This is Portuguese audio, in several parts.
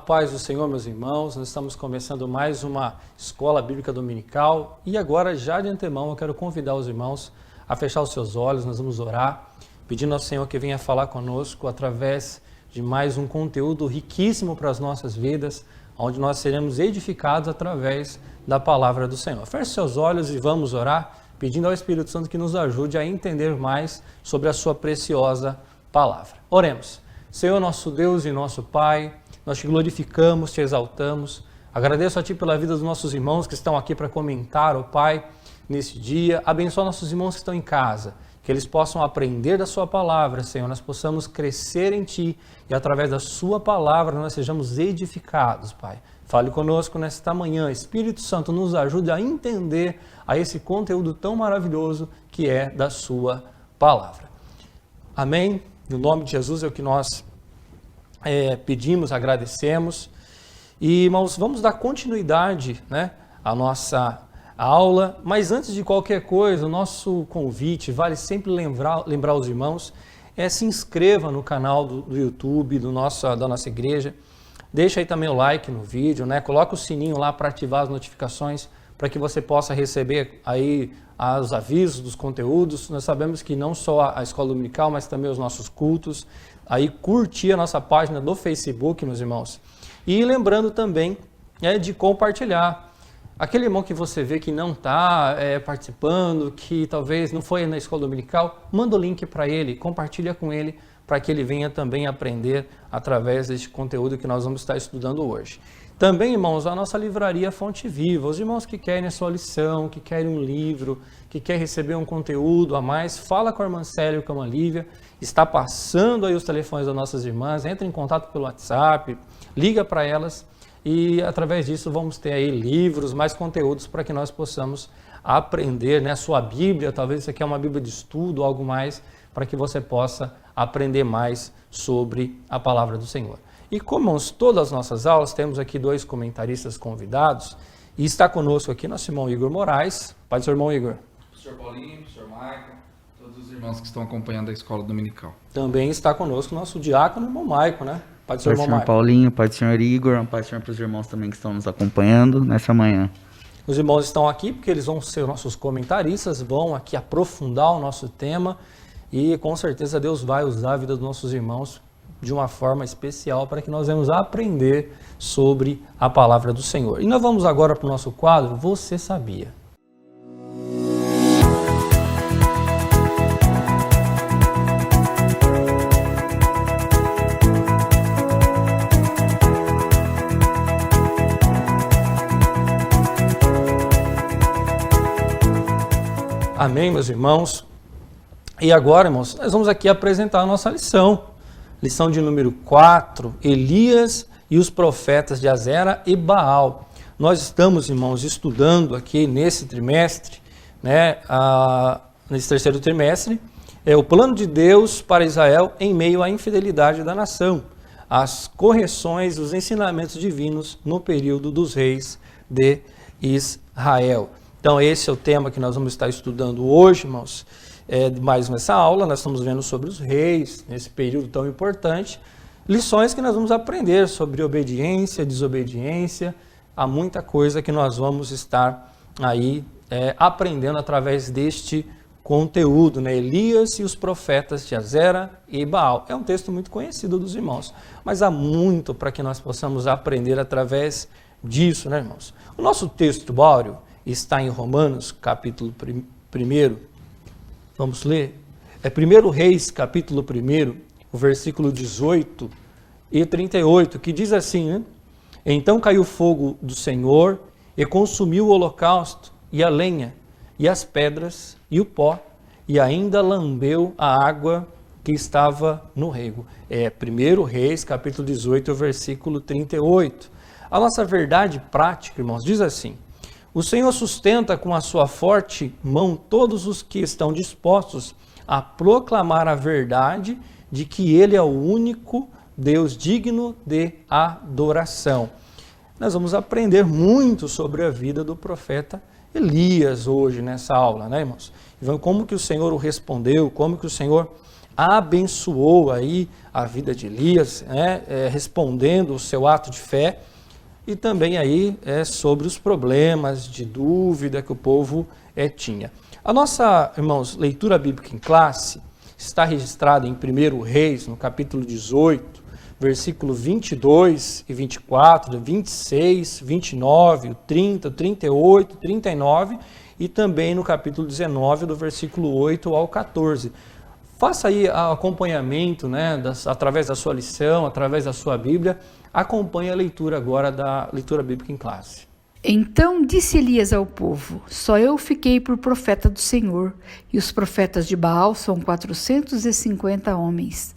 paz do Senhor, meus irmãos. Nós estamos começando mais uma escola bíblica dominical e agora, já de antemão, eu quero convidar os irmãos a fechar os seus olhos. Nós vamos orar, pedindo ao Senhor que venha falar conosco através de mais um conteúdo riquíssimo para as nossas vidas, onde nós seremos edificados através da palavra do Senhor. Feche seus olhos e vamos orar, pedindo ao Espírito Santo que nos ajude a entender mais sobre a sua preciosa palavra. Oremos. Senhor, nosso Deus e nosso Pai, nós te glorificamos, te exaltamos. Agradeço a Ti pela vida dos nossos irmãos que estão aqui para comentar, ó Pai, nesse dia. Abençoa nossos irmãos que estão em casa, que eles possam aprender da Sua palavra, Senhor. Nós possamos crescer em Ti e através da Sua palavra nós sejamos edificados, Pai. Fale conosco nesta manhã. Espírito Santo, nos ajude a entender a esse conteúdo tão maravilhoso que é da Sua palavra. Amém? No nome de Jesus é o que nós pedimos, agradecemos. E, irmãos, vamos dar continuidade, né, à nossa aula. Mas antes de qualquer coisa, o nosso convite, vale sempre lembrar os irmãos, se inscreva no canal do YouTube da nossa igreja. Deixa aí também o like no vídeo, né? Coloca o sininho lá para ativar as notificações, para que você possa receber aí os avisos dos conteúdos. Nós sabemos que não só a escola dominical, mas também os nossos cultos. Aí curtir a nossa página do Facebook, meus irmãos. E lembrando também de compartilhar. Aquele irmão que você vê que não está participando, que talvez não foi na escola dominical, manda o link para ele, compartilha com ele, para que ele venha também aprender através deste conteúdo que nós vamos estar estudando hoje. Também, irmãos, a nossa livraria Fonte Viva, os irmãos que querem a sua lição, que querem um livro, que querem receber um conteúdo a mais, fala com a irmã Célia ou com a irmã Lívia, está passando aí os telefones das nossas irmãs, entra em contato pelo WhatsApp, liga para elas e através disso vamos ter aí livros, mais conteúdos para que nós possamos aprender, né, a sua Bíblia, talvez isso aqui é uma Bíblia de estudo, algo mais, para que você possa aprender mais sobre a palavra do Senhor. E como todas as nossas aulas, temos aqui dois comentaristas convidados, e está conosco aqui nosso irmão Igor Moraes. Pai do seu irmão Igor. Professor Paulinho, professor Maicon, todos os irmãos que estão acompanhando a escola dominical. Também está conosco nosso diácono, irmão Maicon, né? Pai do seu irmão Maicon. Paulinho, pai do senhor Igor, pai do senhor para os irmãos também que estão nos acompanhando nessa manhã. Os irmãos estão aqui porque eles vão ser nossos comentaristas, vão aqui aprofundar o nosso tema e com certeza Deus vai usar a vida dos nossos irmãos de uma forma especial para que nós venhamos aprender sobre a palavra do Senhor. E nós vamos agora para o nosso quadro Você Sabia? Amém, meus irmãos? E agora, irmãos, nós vamos aqui apresentar a nossa lição. Lição de número 4, Elias e os profetas de Azera e Baal. Nós estamos, irmãos, estudando aqui nesse trimestre, né, nesse terceiro trimestre, o plano de Deus para Israel em meio à infidelidade da nação, as correções, os ensinamentos divinos no período dos reis de Israel. Então esse é o tema que nós vamos estar estudando hoje, irmãos. Mais nessa aula, nós estamos vendo sobre os reis, nesse período tão importante, lições que nós vamos aprender sobre obediência, desobediência, há muita coisa que nós vamos estar aí aprendendo através deste conteúdo, né? Elias e os profetas de Azera e Baal. É um texto muito conhecido dos irmãos, mas há muito para que nós possamos aprender através disso, né, irmãos? O nosso texto báureo está em Romanos, capítulo 1, vamos ler? 1 Reis, capítulo 1, o versículo 18 e 38, que diz assim, né? Então caiu o fogo do Senhor e consumiu o holocausto e a lenha e as pedras e o pó e ainda lambeu a água que estava no rego. 1 Reis, capítulo 18, versículo 38. A nossa verdade prática, irmãos, diz assim: o Senhor sustenta com a sua forte mão todos os que estão dispostos a proclamar a verdade de que Ele é o único Deus digno de adoração. Nós vamos aprender muito sobre a vida do profeta Elias hoje nessa aula, né, irmãos? Como que o Senhor o respondeu, como que o Senhor abençoou aí a vida de Elias, né, respondendo o seu ato de fé, e também aí sobre os problemas de dúvida que o povo tinha. A nossa, irmãos, leitura bíblica em classe está registrada em 1 Reis, no capítulo 18, versículo 22 e 24, 26, 29, 30, 38, 39 e também no capítulo 19, do versículo 8 ao 14. Faça aí acompanhamento, né, através da sua lição, através da sua Bíblia, acompanhe a leitura agora da leitura bíblica em classe. Então disse Elias ao povo: só eu fiquei por profeta do Senhor, e os profetas de Baal são 450 homens.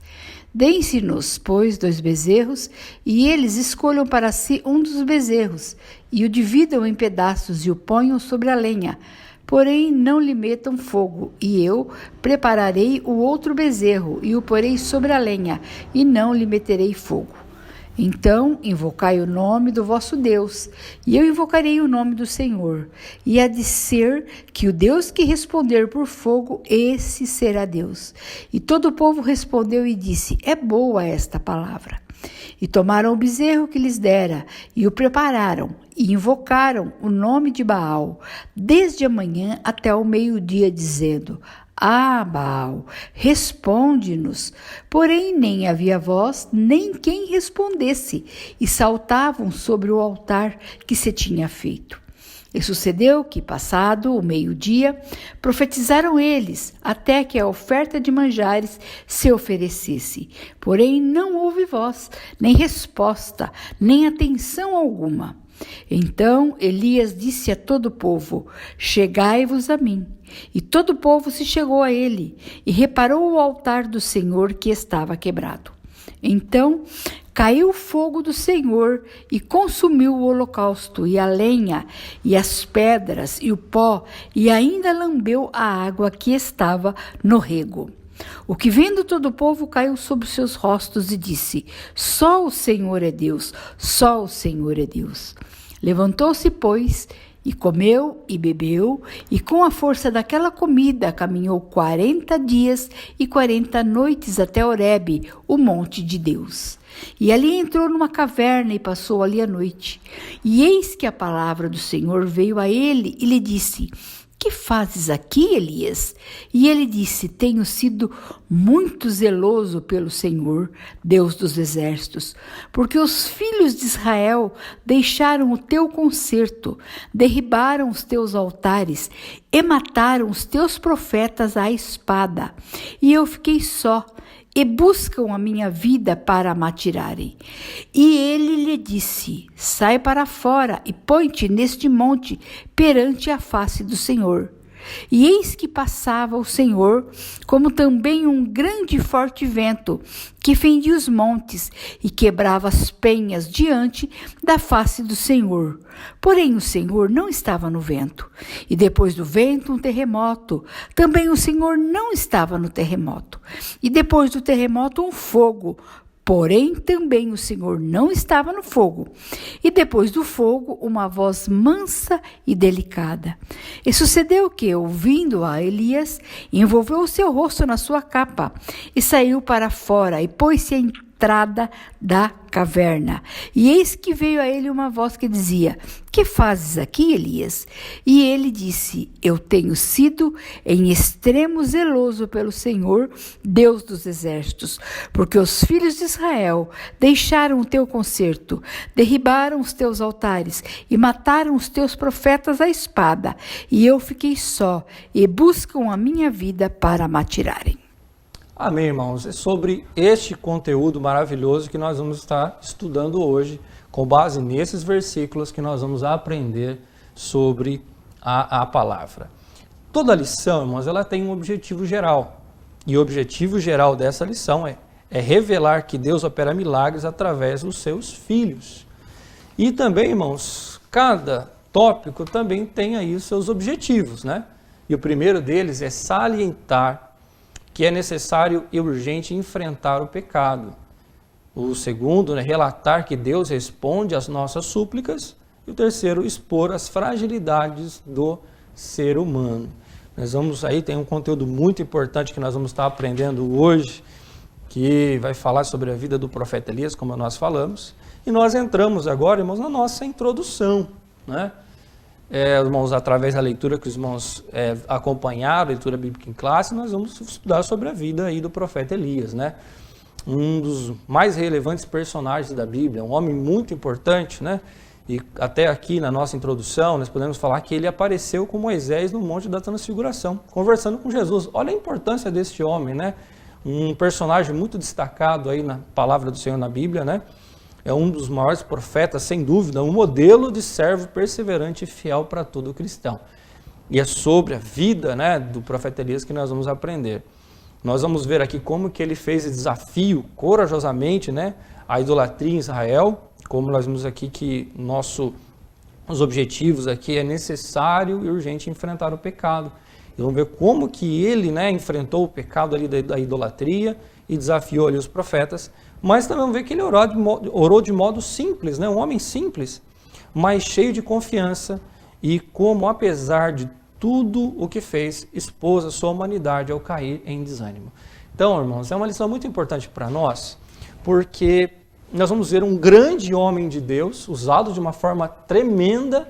Deem-se-nos, pois, 2 bezerros, e eles escolham para si um dos bezerros, e o dividam em pedaços e o ponham sobre a lenha. Porém, não lhe metam fogo, e eu prepararei o outro bezerro, e o porei sobre a lenha, e não lhe meterei fogo. Então invocai o nome do vosso Deus, e eu invocarei o nome do Senhor. E há de ser que o Deus que responder por fogo, esse será Deus. E todo o povo respondeu e disse: é boa esta palavra. E tomaram o bezerro que lhes dera, e o prepararam, e invocaram o nome de Baal, desde a manhã até o meio-dia, dizendo: ah, Baal, responde-nos. Porém, nem havia voz, nem quem respondesse, e saltavam sobre o altar que se tinha feito. E sucedeu que, passado o meio-dia, profetizaram eles, até que a oferta de manjares se oferecesse. Porém, não houve voz, nem resposta, nem atenção alguma. Então Elias disse a todo o povo: chegai-vos a mim. E todo o povo se chegou a ele, e reparou o altar do Senhor que estava quebrado. Então caiu o fogo do Senhor e consumiu o holocausto, e a lenha, e as pedras, e o pó, e ainda lambeu a água que estava no rego. O que vendo todo o povo caiu sobre os seus rostos e disse: só o Senhor é Deus, só o Senhor é Deus. Levantou-se, pois, e comeu e bebeu, e com a força daquela comida caminhou 40 dias e 40 noites até Horebe, o monte de Deus. E ali entrou numa caverna e passou ali a noite. E eis que a palavra do Senhor veio a ele e lhe disse: que fazes aqui, Elias? E ele disse: tenho sido muito zeloso pelo Senhor, Deus dos exércitos, porque os filhos de Israel deixaram o teu concerto, derribaram os teus altares e mataram os teus profetas à espada. E eu fiquei só, e buscam a minha vida para me atirarem. E ele lhe disse: sai para fora e põe-te neste monte perante a face do Senhor. E eis que passava o Senhor, como também um grande e forte vento, que fendia os montes e quebrava as penhas diante da face do Senhor. Porém o Senhor não estava no vento. E depois do vento, um terremoto. Também o Senhor não estava no terremoto. E depois do terremoto, um fogo. Porém, também o Senhor não estava no fogo. E depois do fogo, uma voz mansa e delicada. E sucedeu que, ouvindo a Elias, envolveu o seu rosto na sua capa, e saiu para fora, e pôs-se à entrada da caverna. E eis que veio a ele uma voz que dizia: que fazes aqui, Elias? E ele disse: eu tenho sido em extremo zeloso pelo Senhor, Deus dos exércitos, porque os filhos de Israel deixaram o teu concerto, derribaram os teus altares e mataram os teus profetas à espada, e eu fiquei só, e buscam a minha vida para me atirarem. Amém, irmãos. É sobre este conteúdo maravilhoso que nós vamos estar estudando hoje, com base nesses versículos que nós vamos aprender sobre a palavra. Toda lição, irmãos, ela tem um objetivo geral. E o objetivo geral dessa lição é revelar que Deus opera milagres através dos seus filhos. E também, irmãos, cada tópico também tem aí os seus objetivos, né? E o primeiro deles é salientar que é necessário e urgente enfrentar o pecado. O segundo, relatar que Deus responde às nossas súplicas. E o terceiro, expor as fragilidades do ser humano. Nós vamos aí, tem um conteúdo muito importante que nós vamos estar aprendendo hoje, que vai falar sobre a vida do profeta Elias, como nós falamos. E nós entramos agora, irmãos, na nossa introdução, né? Irmãos, através da leitura que os irmãos acompanharam, a leitura bíblica em classe, nós vamos estudar sobre a vida aí do profeta Elias, né? Um dos mais relevantes personagens da Bíblia, um homem muito importante, né? E até aqui na nossa introdução, nós podemos falar que ele apareceu com Moisés no Monte da Transfiguração, conversando com Jesus. Olha a importância deste homem, né? Um personagem muito destacado aí na palavra do Senhor na Bíblia, né? É um dos maiores profetas, sem dúvida, um modelo de servo perseverante e fiel para todo cristão. E é sobre a vida, né, do profeta Elias que nós vamos aprender. Nós vamos ver aqui como que ele fez esse desafio corajosamente, né, à idolatria em Israel, como nós vimos aqui que os objetivos aqui é necessário e urgente enfrentar o pecado. E vamos ver como que ele, né, enfrentou o pecado ali da idolatria e desafiou ali os profetas, mas também vamos ver que ele orou de modo simples, né, um homem simples, mas cheio de confiança e como, apesar de tudo o que fez, expôs a sua humanidade ao cair em desânimo. Então, irmãos, é uma lição muito importante para nós, porque nós vamos ver um grande homem de Deus, usado de uma forma tremenda,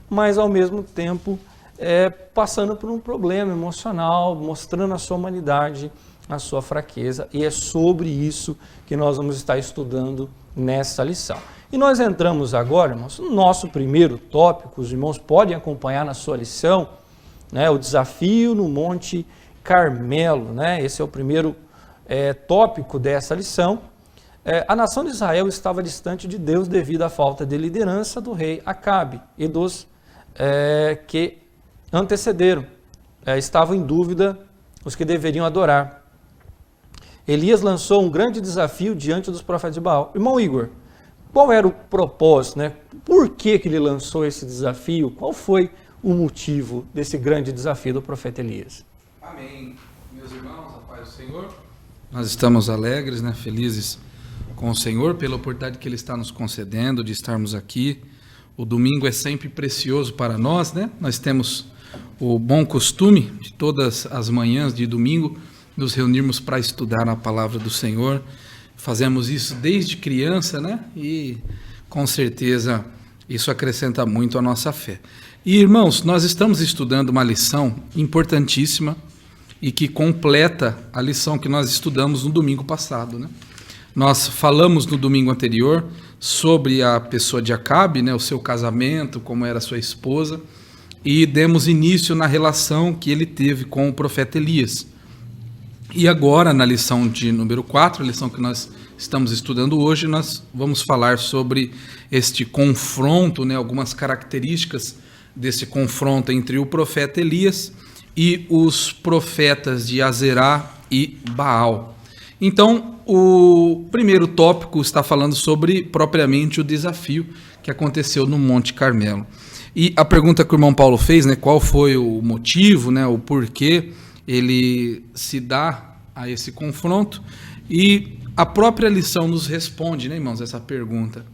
mas ao mesmo tempo passando por um problema emocional, mostrando a sua humanidade, a sua fraqueza, e é sobre isso que nós vamos estar estudando nessa lição. E nós entramos agora, irmãos, no nosso primeiro tópico, os irmãos podem acompanhar na sua lição, né, o desafio no Monte Carmelo, né? Esse é o primeiro tópico dessa lição. A nação de Israel estava distante de Deus devido à falta de liderança do rei Acabe e dos que antecederam. Estavam em dúvida os que deveriam adorar. Elias lançou um grande desafio diante dos profetas de Baal. Irmão Igor, qual era o propósito, né? Por que ele lançou esse desafio? Qual foi o motivo desse grande desafio do profeta Elias? Amém. Meus irmãos, a paz do Senhor. Nós estamos alegres, né? Felizes com o Senhor pela oportunidade que Ele está nos concedendo de estarmos aqui. O domingo é sempre precioso para nós, né? Nós temos o bom costume de todas as manhãs de domingo nos reunirmos para estudar a palavra do Senhor. Fazemos isso desde criança, né? E com certeza isso acrescenta muito à nossa fé. E irmãos, nós estamos estudando uma lição importantíssima e que completa a lição que nós estudamos no domingo passado, né? Nós falamos no domingo anterior sobre a pessoa de Acabe, né? O seu casamento, como era a sua esposa, e demos início na relação que ele teve com o profeta Elias. E agora, na lição de número 4, a lição que nós estamos estudando hoje, nós vamos falar sobre este confronto, né, algumas características desse confronto entre o profeta Elias e os profetas de Azerá e Baal. Então, o primeiro tópico está falando sobre propriamente o desafio que aconteceu no Monte Carmelo. E a pergunta que o irmão Paulo fez, né, qual foi o motivo, né, o porquê ele se dá a esse confronto, e a própria lição nos responde, né, irmãos, essa pergunta.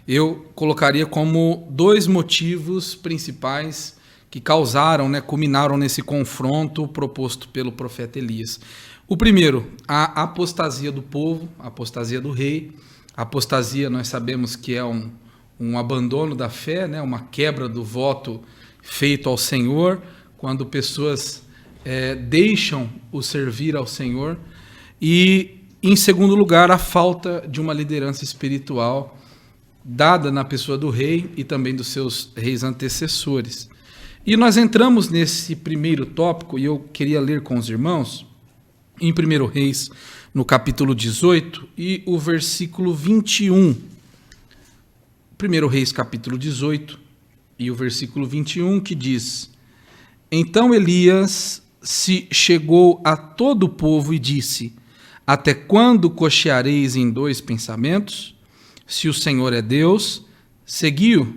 Eu colocaria como 2 motivos principais que causaram, né, culminaram nesse confronto proposto pelo profeta Elias. O primeiro, a apostasia do povo, a apostasia do rei. A apostasia, nós sabemos que é um abandono da fé, né, uma quebra do voto feito ao Senhor, quando pessoas deixam o servir ao Senhor. E, em segundo lugar, a falta de uma liderança espiritual dada na pessoa do rei e também dos seus reis antecessores. E nós entramos nesse primeiro tópico, e eu queria ler com os irmãos, em 1 Reis, no capítulo 18, e o versículo 21. 1 Reis, capítulo 18, e o versículo 21, que diz: Então Elias se chegou a todo o povo e disse: Até quando cocheareis em 2 pensamentos? Se o Senhor é Deus, seguiu,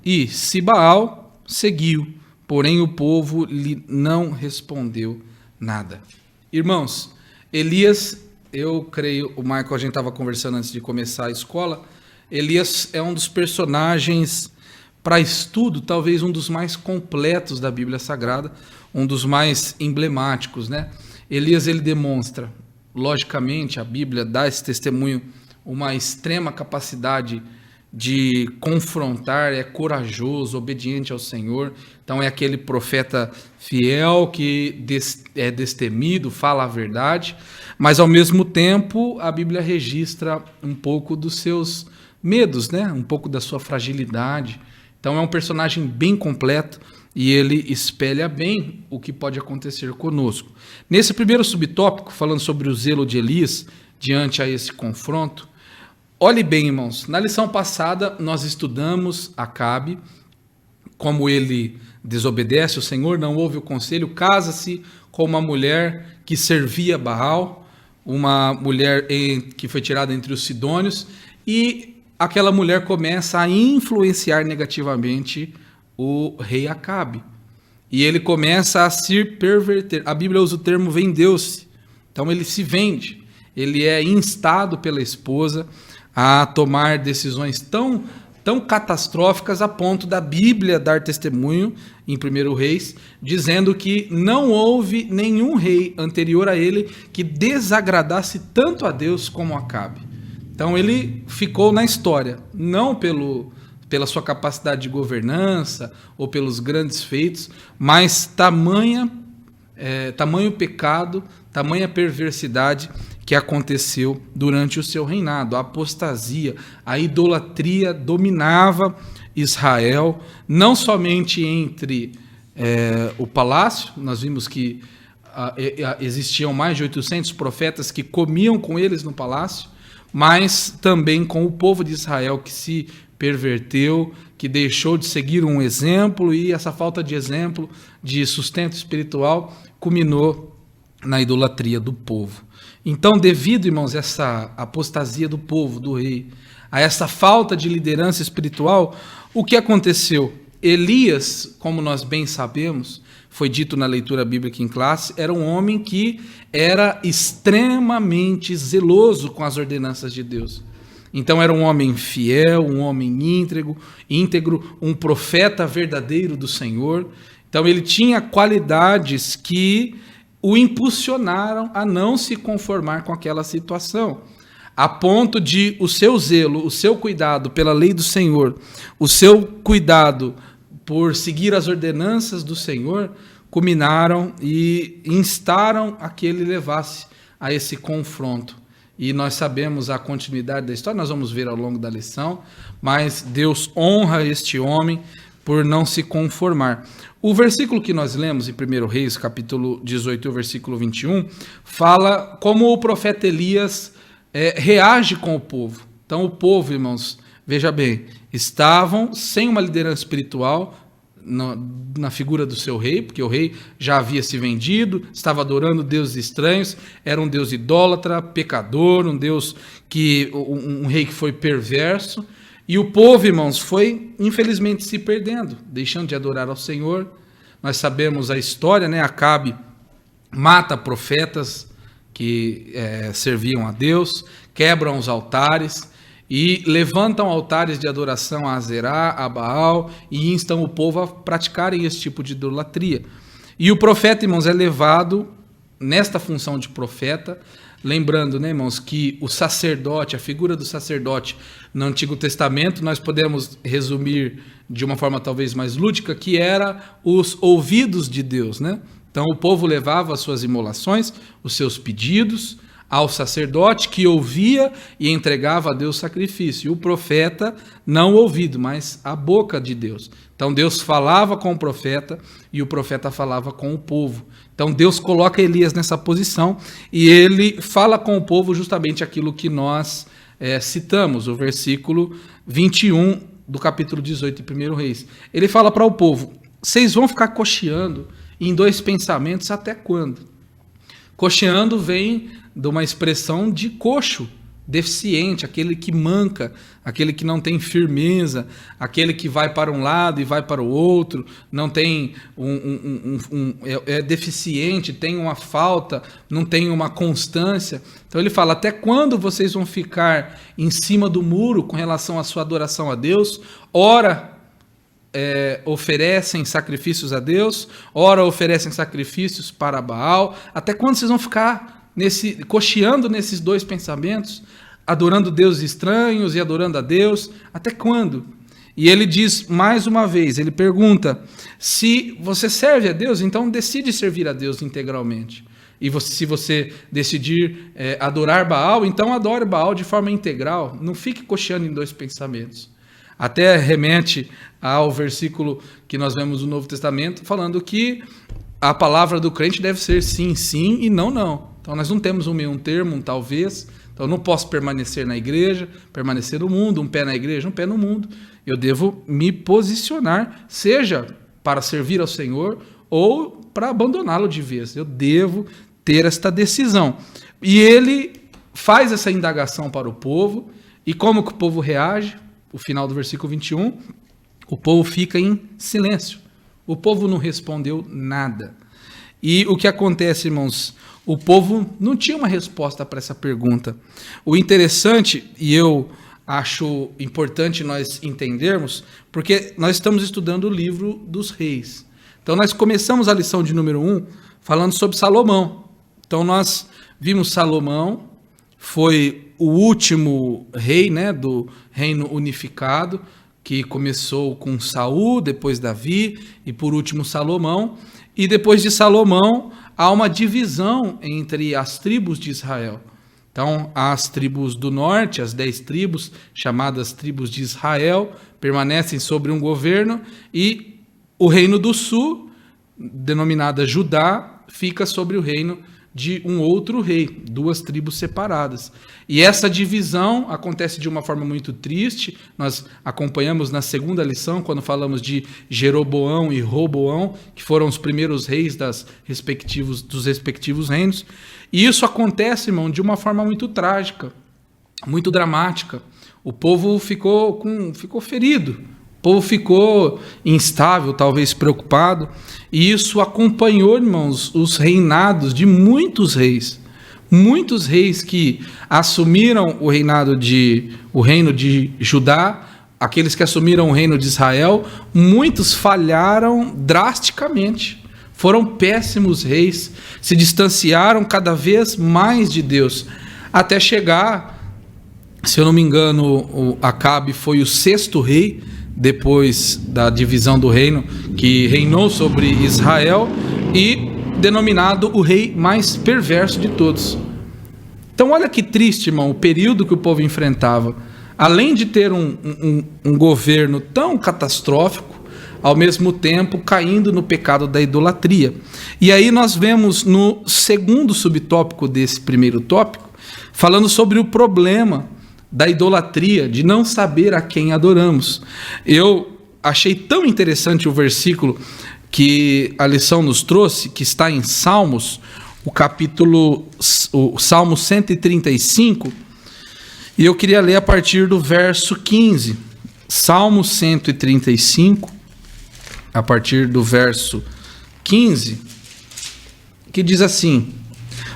e se Baal, seguiu. Porém o povo lhe não respondeu nada. Irmãos, Elias, eu creio, o Michael, a gente estava conversando antes de começar a escola, Elias é um dos personagens para estudo, talvez um dos mais completos da Bíblia Sagrada, um dos mais emblemáticos, né? Elias, ele demonstra, logicamente, a Bíblia dá esse testemunho, uma extrema capacidade de confrontar, é corajoso, obediente ao Senhor. Então é aquele profeta fiel que é destemido, fala a verdade, mas ao mesmo tempo a Bíblia registra um pouco dos seus medos, né? Um pouco da sua fragilidade. Então é um personagem bem completo e ele espelha bem o que pode acontecer conosco. Nesse primeiro subtópico, falando sobre o zelo de Elias diante a esse confronto, olhe bem, irmãos, na lição passada nós estudamos Acabe, como ele desobedece o Senhor, não ouve o conselho, casa-se com uma mulher que servia Baal, uma mulher que foi tirada entre os sidônios, e aquela mulher começa a influenciar negativamente o rei Acabe. E ele começa a se perverter. A Bíblia usa o termo vendeu-se. Então ele se vende. Ele é instado pela esposa a tomar decisões tão catastróficas a ponto da Bíblia dar testemunho em 1 Reis, dizendo que não houve nenhum rei anterior a ele que desagradasse tanto a Deus como Acabe. Então ele ficou na história, não pela sua capacidade de governança ou pelos grandes feitos, mas tamanho pecado, tamanha perversidade que aconteceu durante o seu reinado. A apostasia, a idolatria dominava Israel, não somente entre o palácio. Nós vimos que existiam mais de 800 profetas que comiam com eles no palácio, mas também com o povo de Israel que se perverteu, que deixou de seguir um exemplo, e essa falta de exemplo, de sustento espiritual, culminou na idolatria do povo. Então, devido, irmãos, a essa apostasia do povo, do rei, a essa falta de liderança espiritual, o que aconteceu? Elias, como nós bem sabemos, foi dito na leitura bíblica em classe, era um homem que era extremamente zeloso com as ordenanças de Deus. Então era um homem fiel, um homem íntegro, um profeta verdadeiro do Senhor. Então ele tinha qualidades que o impulsionaram a não se conformar com aquela situação, a ponto de o seu zelo, o seu cuidado pela lei do Senhor, o seu cuidado por seguir as ordenanças do Senhor, culminaram e instaram a que ele levasse a esse confronto. E nós sabemos a continuidade da história, nós vamos ver ao longo da lição, mas Deus honra este homem por não se conformar. O versículo que nós lemos em 1 Reis, capítulo 18, versículo 21, fala como o profeta Elias reage com o povo. Então o povo, irmãos, veja bem, estavam sem uma liderança espiritual na figura do seu rei, porque o rei já havia se vendido, estava adorando deuses estranhos, era um deus idólatra, pecador, um rei que foi perverso. E o povo, irmãos, foi infelizmente se perdendo, deixando de adorar ao Senhor. Nós sabemos a história, né? Acabe mata profetas que serviam a Deus, quebram os altares e levantam altares de adoração a Azerá, a Baal, e instam o povo a praticarem esse tipo de idolatria. E o profeta, irmãos, é levado nesta função de profeta, lembrando, né, irmãos, que o sacerdote, a figura do sacerdote no Antigo Testamento, nós podemos resumir de uma forma talvez mais lúdica, que era os ouvidos de Deus, né? Então o povo levava as suas imolações, os seus pedidos ao sacerdote, que ouvia e entregava a Deus sacrifício. E o profeta não ouvido, mas a boca de Deus. Então Deus falava com o profeta e o profeta falava com o povo. Então Deus coloca Elias nessa posição e ele fala com o povo justamente aquilo que nós citamos, o versículo 21 do capítulo 18 de 1 Reis. Ele fala para o povo: vocês vão ficar cocheando em dois pensamentos até quando? Cocheando vem de uma expressão de coxo, deficiente, aquele que manca, aquele que não tem firmeza, aquele que vai para um lado e vai para o outro, não tem é deficiente, tem uma falta, não tem uma constância. Então ele fala: até quando vocês vão ficar em cima do muro com relação à sua adoração a Deus? Ora, oferecem sacrifícios a Deus, ora oferecem sacrifícios para Baal. Até quando vocês vão ficar cocheando nesses dois pensamentos, adorando deuses estranhos e adorando a Deus? Até quando? E ele diz mais uma vez, ele pergunta: se você serve a Deus, então decide servir a Deus integralmente. E se você decidir adorar Baal, então adore Baal de forma integral. Não fique cocheando em dois pensamentos. Até remete ao versículo que nós vemos no Novo Testamento, falando que a palavra do crente deve ser sim, sim e não, não. Então nós não temos um meio termo, um talvez. Então eu não posso permanecer na igreja, permanecer no mundo, um pé na igreja, um pé no mundo. Eu devo me posicionar, seja para servir ao Senhor ou para abandoná-lo de vez. Eu devo ter esta decisão. E ele faz essa indagação para o povo. E como que o povo reage? O final do versículo 21, o povo fica em silêncio. O povo não respondeu nada. E o que acontece, irmãos? O povo não tinha uma resposta para essa pergunta. O interessante, e eu acho importante nós entendermos, porque nós estamos estudando o livro dos reis. Então nós começamos a lição de número 1 falando sobre Salomão. Então nós vimos Salomão, foi o último rei, né, do reino unificado, que começou com Saul, depois Davi e por último Salomão. E depois de Salomão há uma divisão entre as tribos de Israel. Então, as tribos do norte, as 10 tribos, chamadas tribos de Israel, permanecem sobre um governo, e o reino do sul, denominada Judá, fica sobre o reino de um outro rei, 2 tribos separadas. E essa divisão acontece de uma forma muito triste. Nós acompanhamos na segunda lição, quando falamos de Jeroboão e Roboão, que foram os primeiros reis dos respectivos reinos. E isso acontece, irmão, de uma forma muito trágica, muito dramática. O povo ficou ferido, o povo ficou instável, talvez preocupado, e isso acompanhou, irmãos, os reinados de muitos reis que assumiram o reino de Judá, aqueles que assumiram o reino de Israel. Muitos falharam drasticamente, foram péssimos reis, se distanciaram cada vez mais de Deus, até chegar, se eu não me engano, o Acabe foi o 6º rei, depois da divisão do reino, que reinou sobre Israel, e denominado o rei mais perverso de todos. Então olha que triste, irmão, o período que o povo enfrentava. Além de ter um governo tão catastrófico, ao mesmo tempo caindo no pecado da idolatria. E aí nós vemos no segundo subtópico desse primeiro tópico, falando sobre o problema da idolatria, de não saber a quem adoramos. Eu achei tão interessante o versículo que a lição nos trouxe, que está em Salmos, o Salmo 135, e eu queria ler a partir do verso 15. Salmo 135, a partir do verso 15, que diz assim: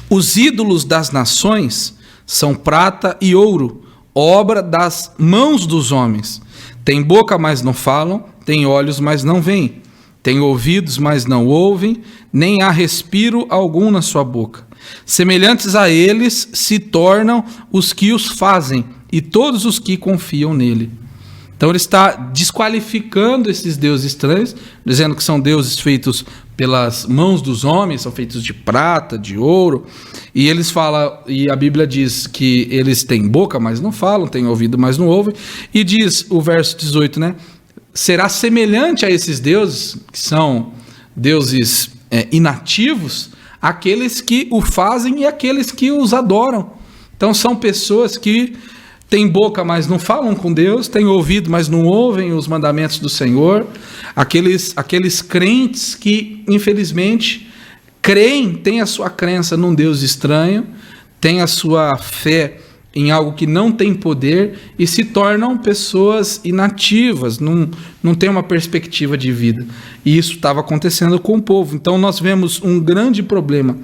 os ídolos das nações são prata e ouro, obra das mãos dos homens. Tem boca, mas não falam, tem olhos, mas não veem, tem ouvidos, mas não ouvem, nem há respiro algum na sua boca. Semelhantes a eles se tornam os que os fazem, e todos os que confiam nele. Então ele está desqualificando esses deuses estranhos, dizendo que são deuses feitos pelas mãos dos homens, são feitos de prata, de ouro, e eles falam, e a Bíblia diz que eles têm boca, mas não falam, têm ouvido, mas não ouvem, e diz o verso 18, né? Será semelhante a esses deuses, que são deuses inativos, aqueles que o fazem e aqueles que os adoram. Então são pessoas que têm boca, mas não falam com Deus, têm ouvido, mas não ouvem os mandamentos do Senhor, aqueles crentes que, infelizmente, creem, têm a sua crença num Deus estranho, têm a sua fé em algo que não tem poder e se tornam pessoas inativas, não tem uma perspectiva de vida. E isso estava acontecendo com o povo. Então nós vemos um grande problema.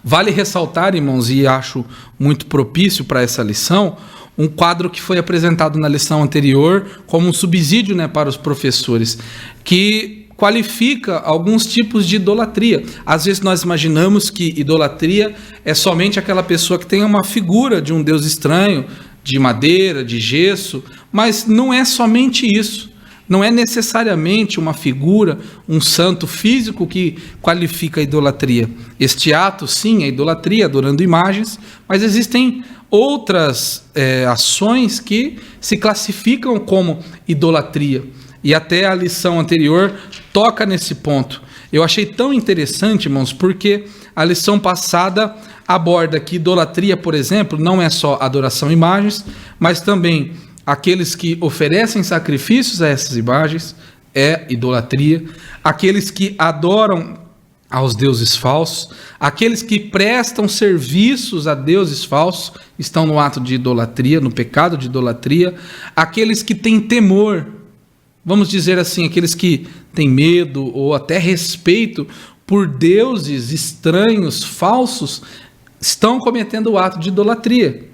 Vale ressaltar, irmãos, e acho muito propício para essa lição, um quadro que foi apresentado na lição anterior como um subsídio, né, para os professores, que qualifica alguns tipos de idolatria. Às vezes nós imaginamos que idolatria é somente aquela pessoa que tem uma figura de um Deus estranho, de madeira, de gesso, mas não é somente isso. Não é necessariamente uma figura, um santo físico que qualifica a idolatria. Este ato, sim, é idolatria, adorando imagens, mas existem outras ações que se classificam como idolatria. E até a lição anterior toca nesse ponto. Eu achei tão interessante, irmãos, porque a lição passada aborda que idolatria, por exemplo, não é só adoração a imagens, mas também aqueles que oferecem sacrifícios a essas imagens é idolatria. Aqueles que adoram aos deuses falsos, aqueles que prestam serviços a deuses falsos estão no ato de idolatria, no pecado de idolatria. Aqueles que têm temor, vamos dizer assim, aqueles que têm medo ou até respeito por deuses estranhos, falsos, estão cometendo o ato de idolatria.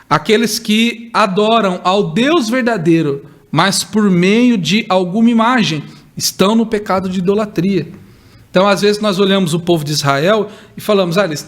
Aqueles que adoram ao Deus verdadeiro, mas por meio de alguma imagem, estão no pecado de idolatria. Então, às vezes, nós olhamos o povo de Israel e falamos, eles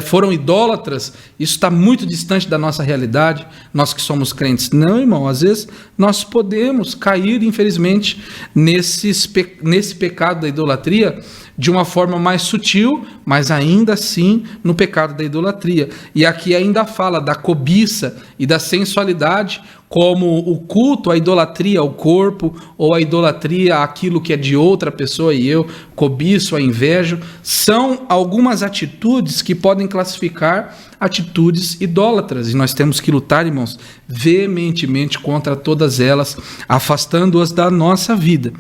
foram idólatras, isso está muito distante da nossa realidade, nós que somos crentes. Não, irmão, às vezes nós podemos cair, infelizmente, nesse pecado da idolatria de uma forma mais sutil, mas ainda assim no pecado da idolatria. E aqui ainda fala da cobiça e da sensualidade, como o culto, a idolatria ao corpo, ou a idolatria àquilo que é de outra pessoa e eu cobiço, a invejo, são algumas atitudes que podem classificar atitudes idólatras. E nós temos que lutar, irmãos, veementemente contra todas elas, afastando-as da nossa vida.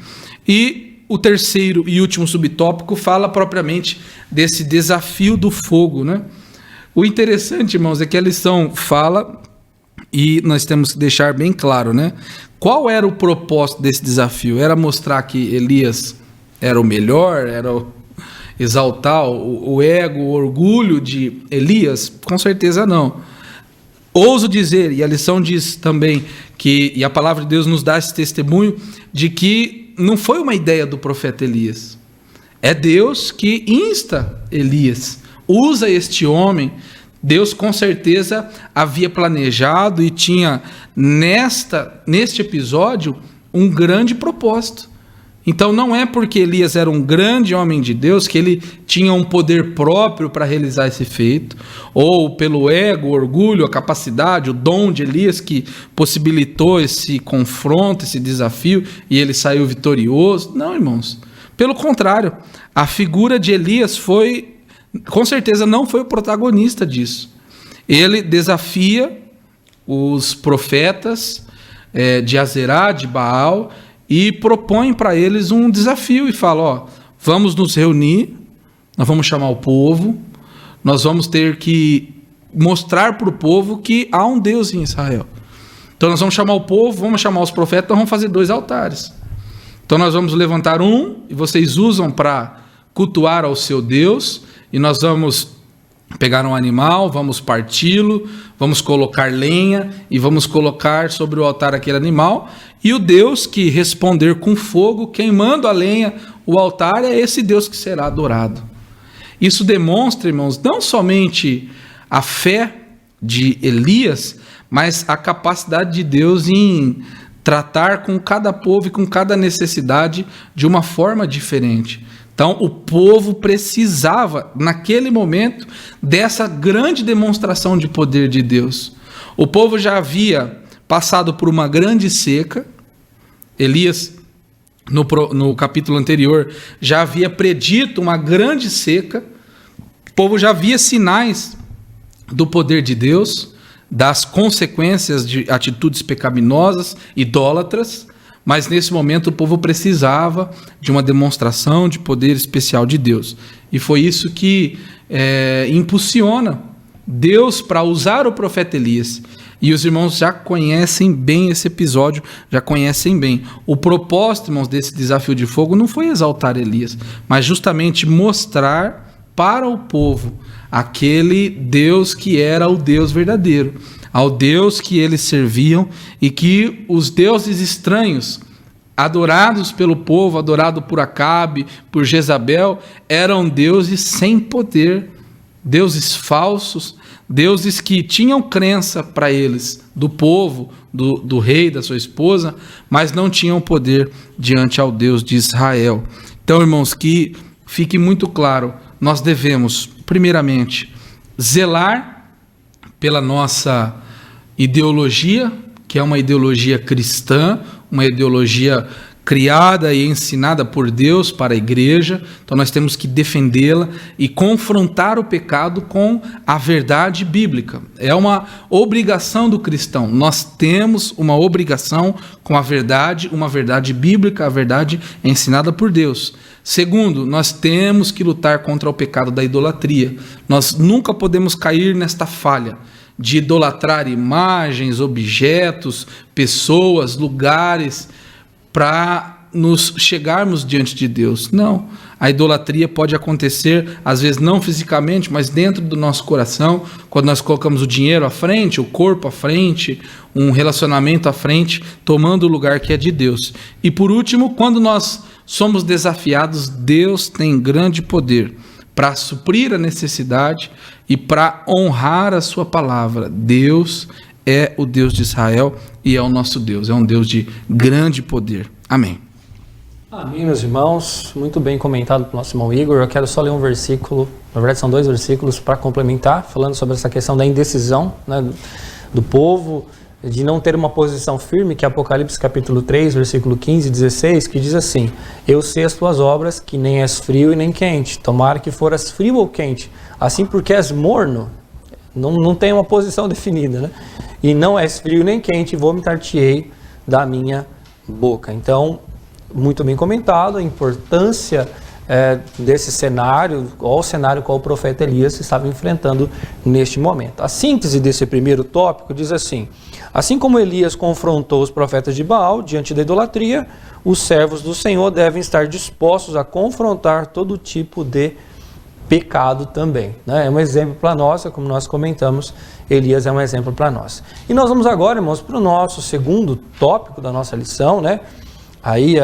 E o terceiro e último subtópico fala propriamente desse desafio do fogo, né? O interessante, irmãos, é que a lição fala, e nós temos que deixar bem claro, né? Qual era o propósito desse desafio? Era mostrar que Elias era o melhor? Era exaltar o ego, o orgulho de Elias? Com certeza não. Ouso dizer, e a lição diz também, e a palavra de Deus nos dá esse testemunho, de que não foi uma ideia do profeta Elias. É Deus que insta Elias, usa este homem. Deus com certeza havia planejado e tinha neste episódio um grande propósito. Então não é porque Elias era um grande homem de Deus que ele tinha um poder próprio para realizar esse feito, ou pelo ego, o orgulho, a capacidade, o dom de Elias que possibilitou esse confronto, esse desafio, e ele saiu vitorioso. Não, irmãos. Pelo contrário, a figura de Elias com certeza não foi o protagonista disso. Ele desafia os profetas de Azerá, de Baal, e propõe para eles um desafio e fala, vamos nos reunir, nós vamos chamar o povo, nós vamos ter que mostrar para o povo que há um Deus em Israel. Então nós vamos chamar o povo, vamos chamar os profetas, nós vamos fazer 2 altares. Então nós vamos levantar um, e vocês usam para cultuar ao seu Deus, e nós vamos pegar um animal, vamos parti-lo, vamos colocar lenha e vamos colocar sobre o altar aquele animal, e o Deus que responder com fogo, queimando a lenha, o altar, é esse Deus que será adorado. Isso demonstra, irmãos, não somente a fé de Elias, mas a capacidade de Deus em tratar com cada povo e com cada necessidade de uma forma diferente. Então, o povo precisava, naquele momento, dessa grande demonstração de poder de Deus. O povo já havia passado por uma grande seca. Elias, no capítulo anterior, já havia predito uma grande seca. O povo já via sinais do poder de Deus, das consequências de atitudes pecaminosas, idólatras. Mas nesse momento o povo precisava de uma demonstração de poder especial de Deus. E foi isso que impulsiona Deus para usar o profeta Elias. E os irmãos já conhecem bem esse episódio, já conhecem bem. O propósito, irmãos, desse desafio de fogo não foi exaltar Elias, mas justamente mostrar para o povo aquele Deus que era o Deus verdadeiro. ao Deus que eles serviam e que os deuses estranhos, adorados pelo povo, adorados por Acabe, por Jezabel, eram deuses sem poder, deuses falsos, deuses que tinham crença para eles, do povo, do rei, da sua esposa, mas não tinham poder diante ao Deus de Israel. Então, irmãos, que fique muito claro, nós devemos, primeiramente, zelar pela nossa ideologia, que é uma ideologia cristã, uma ideologia criada e ensinada por Deus para a igreja. Então nós temos que defendê-la e confrontar o pecado com a verdade bíblica. É uma obrigação do cristão. Nós temos uma obrigação com a verdade, uma verdade bíblica, a verdade ensinada por Deus. Segundo, nós temos que lutar contra o pecado da idolatria. Nós nunca podemos cair nesta falha de idolatrar imagens, objetos, pessoas, lugares, para nos chegarmos diante de Deus. Não, a idolatria pode acontecer, às vezes não fisicamente, mas dentro do nosso coração, quando nós colocamos o dinheiro à frente, o corpo à frente, um relacionamento à frente, tomando o lugar que é de Deus. E por último, quando nós somos desafiados, Deus tem grande poder para suprir a necessidade e para honrar a sua palavra. Deus é o Deus de Israel e é o nosso Deus, é um Deus de grande poder. Amém. Amém, meus irmãos. Muito bem comentado pelo nosso irmão Igor. Eu quero só ler um versículo, na verdade são 2 versículos para complementar, falando sobre essa questão da indecisão, né, do povo, de não ter uma posição firme, que é Apocalipse capítulo 3, versículo 15 e 16, que diz assim: eu sei as tuas obras, que nem és frio e nem quente, tomara que foras frio ou quente, assim porque és morno, não tem uma posição definida, né? E não és frio nem quente, vomitar-te-ei da minha boca. Então, muito bem comentado, a importância desse cenário, qual o cenário qual o profeta Elias estava enfrentando neste momento. A síntese desse primeiro tópico diz assim: assim como Elias confrontou os profetas de Baal diante da idolatria, os servos do Senhor devem estar dispostos a confrontar todo tipo de pecado também, né? É um exemplo para nós, como nós comentamos, Elias é um exemplo para nós. E nós vamos agora, irmãos, para o nosso segundo tópico da nossa lição, né? Aí,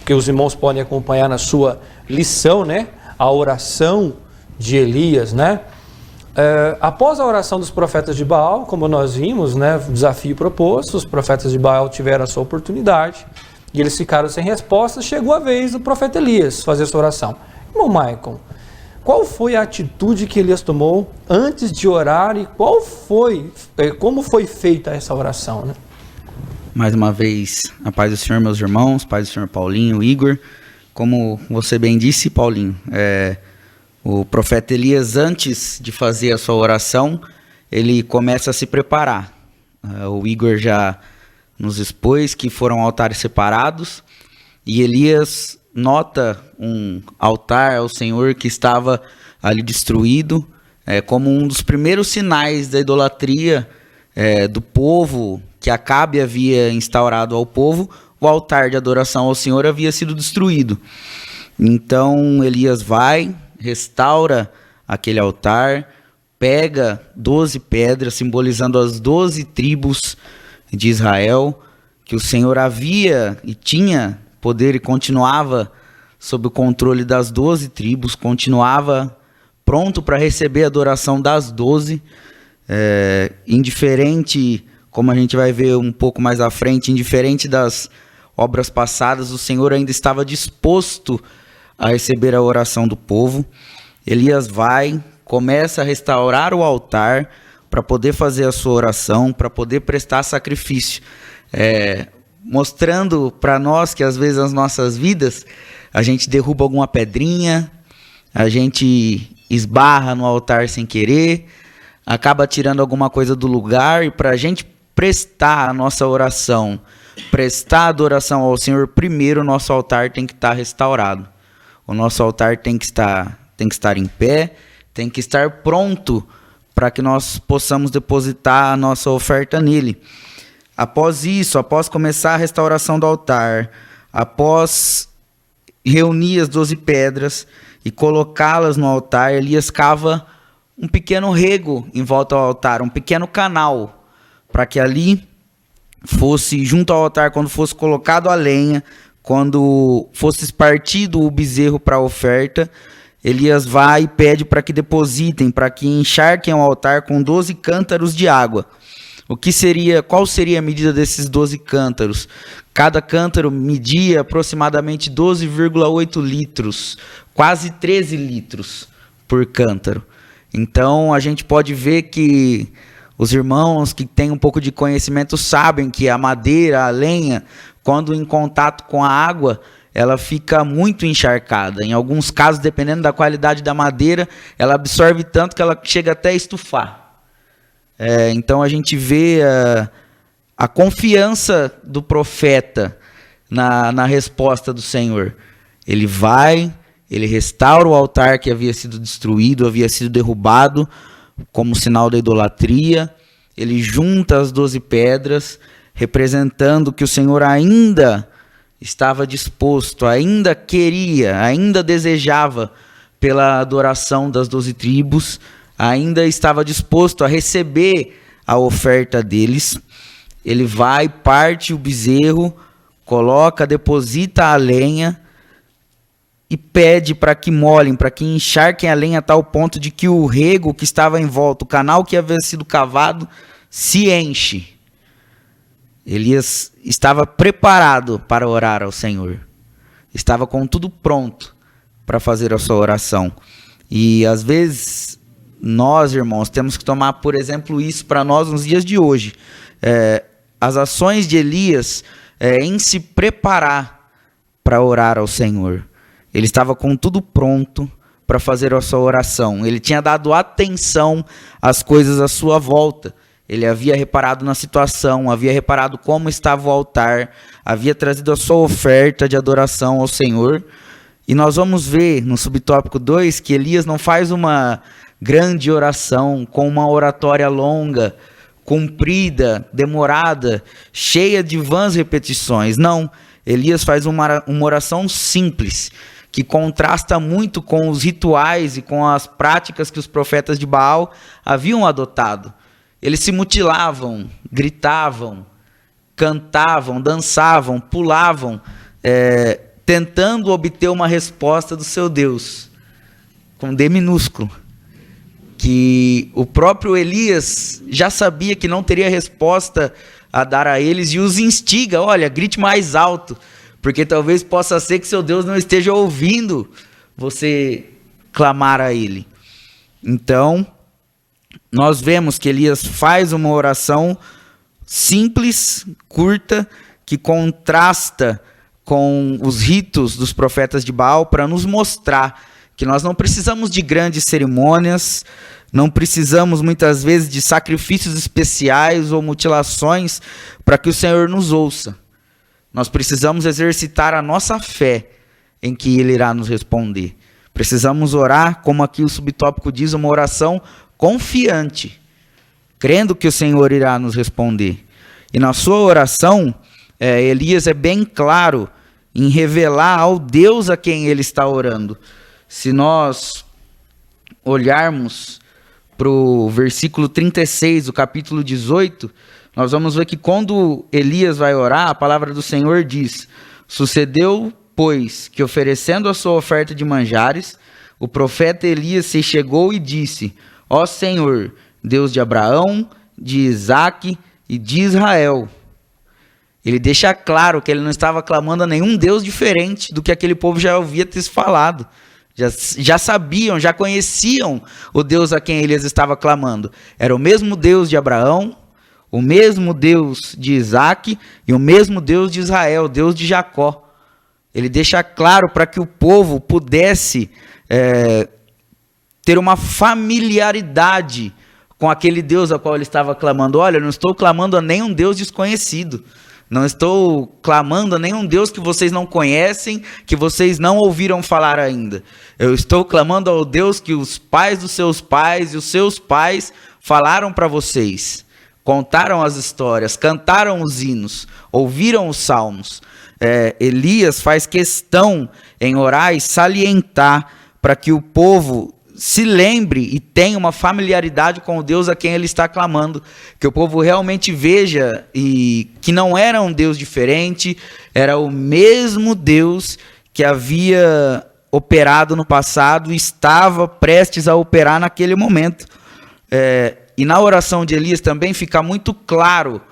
que os irmãos podem acompanhar na sua lição, né? A oração de Elias, né? Após a oração dos profetas de Baal, como nós vimos, né? Desafio proposto, os profetas de Baal tiveram a sua oportunidade e eles ficaram sem resposta. Chegou a vez do profeta Elias fazer sua oração. Irmão Maicon, qual foi a atitude que Elias tomou antes de orar e como foi feita essa oração, né? Mais uma vez, a paz do Senhor, meus irmãos, paz do Senhor Paulinho, Igor. Como você bem disse, Paulinho, o profeta Elias, antes de fazer a sua oração, ele começa a se preparar. O Igor já nos expôs que foram altares separados e Elias nota um altar ao Senhor que estava ali destruído, como um dos primeiros sinais da idolatria do povo que Acabe havia instaurado ao povo. O altar de adoração ao Senhor havia sido destruído. Então Elias vai, restaura aquele altar, pega 12 pedras, simbolizando as 12 tribos de Israel, que o Senhor havia e tinha poder e continuava sob o controle das 12 tribos, continuava pronto para receber a adoração das 12, indiferente, como a gente vai ver um pouco mais à frente, indiferente das obras passadas, o Senhor ainda estava disposto a receber a oração do povo. Elias vai, começa a restaurar o altar para poder fazer a sua oração, para poder prestar sacrifício, mostrando para nós que às vezes nas nossas vidas a gente derruba alguma pedrinha, a gente esbarra no altar sem querer, acaba tirando alguma coisa do lugar, e para a gente prestar a nossa oração, prestar adoração ao Senhor, primeiro o nosso altar tem que estar restaurado. O nosso altar tem que estar em pé, tem que estar pronto para que nós possamos depositar a nossa oferta nele. Após isso, após começar a restauração do altar, após reunir as 12 pedras e colocá-las no altar, Elias cava um pequeno rego em volta ao altar, um pequeno canal, para que ali fosse, junto ao altar, quando fosse colocado a lenha, quando fosse espartido o bezerro para a oferta, Elias vai e pede para que depositem, para que encharquem o altar com 12 cântaros de água. Qual seria a medida desses 12 cântaros? Cada cântaro media aproximadamente 12,8 litros, quase 13 litros por cântaro. Então a gente pode ver que os irmãos que têm um pouco de conhecimento sabem que a madeira, a lenha, quando em contato com a água, ela fica muito encharcada. Em alguns casos, dependendo da qualidade da madeira, ela absorve tanto que ela chega até a estufar. Então a gente vê a confiança do profeta na resposta do Senhor. Ele vai, ele restaura o altar que havia sido destruído, havia sido derrubado, como sinal da idolatria. Ele junta as 12 pedras, representando que o Senhor ainda estava disposto, ainda queria, ainda desejava pela adoração das 12 tribos, ainda estava disposto a receber a oferta deles. Ele vai, parte o bezerro, coloca, deposita a lenha e pede para que molhem, para que encharquem a lenha a tal ponto de que o rego que estava em volta, o canal que havia sido cavado, se enche. Elias estava preparado para orar ao Senhor. Estava com tudo pronto para fazer a sua oração. E às vezes nós, irmãos, temos que tomar, por exemplo, isso para nós nos dias de hoje. As ações de Elias em se preparar para orar ao Senhor. Ele estava com tudo pronto para fazer a sua oração. Ele tinha dado atenção às coisas à sua volta. Ele havia reparado na situação, havia reparado como estava o altar, havia trazido a sua oferta de adoração ao Senhor. E nós vamos ver no subtópico 2 que Elias não faz uma grande oração com uma oratória longa, comprida, demorada, cheia de vãs repetições. Não, Elias faz uma oração simples, que contrasta muito com os rituais e com as práticas que os profetas de Baal haviam adotado. Eles se mutilavam, gritavam, cantavam, dançavam, pulavam, tentando obter uma resposta do seu Deus, com D minúsculo, que o próprio Elias já sabia que não teria resposta a dar a eles e os instiga: olha, grite mais alto, porque talvez possa ser que seu Deus não esteja ouvindo você clamar a Ele. Então, nós vemos que Elias faz uma oração simples, curta, que contrasta com os ritos dos profetas de Baal para nos mostrar que nós não precisamos de grandes cerimônias, não precisamos muitas vezes de sacrifícios especiais ou mutilações para que o Senhor nos ouça. Nós precisamos exercitar a nossa fé em que Ele irá nos responder. Precisamos orar, como aqui o subtópico diz, uma oração confiante, crendo que o Senhor irá nos responder. E na sua oração, Elias é bem claro em revelar ao Deus a quem ele está orando. Se nós olharmos para o versículo 36 do capítulo 18, nós vamos ver que quando Elias vai orar, a palavra do Senhor diz: sucedeu, pois, que oferecendo a sua oferta de manjares, o profeta Elias se chegou e disse: ó Senhor, Deus de Abraão, de Isaque e de Israel. Ele deixa claro que ele não estava clamando a nenhum Deus diferente do que aquele povo já havia ter falado. Já sabiam, já conheciam o Deus a quem Elias estava clamando. Era o mesmo Deus de Abraão, o mesmo Deus de Isaque e o mesmo Deus de Israel, o Deus de Jacó. Ele deixa claro para que o povo pudesse ter uma familiaridade com aquele Deus a qual ele estava clamando. Olha, eu não estou clamando a nenhum Deus desconhecido. Não estou clamando a nenhum Deus que vocês não conhecem, que vocês não ouviram falar ainda. Eu estou clamando ao Deus que os pais dos seus pais e os seus pais falaram para vocês. Contaram as histórias, cantaram os hinos, ouviram os salmos. Elias faz questão em orar e salientar para que o povo se lembre e tenha uma familiaridade com o Deus a quem ele está clamando, que o povo realmente veja e que não era um Deus diferente, era o mesmo Deus que havia operado no passado e estava prestes a operar naquele momento. E na oração de Elias também fica muito claro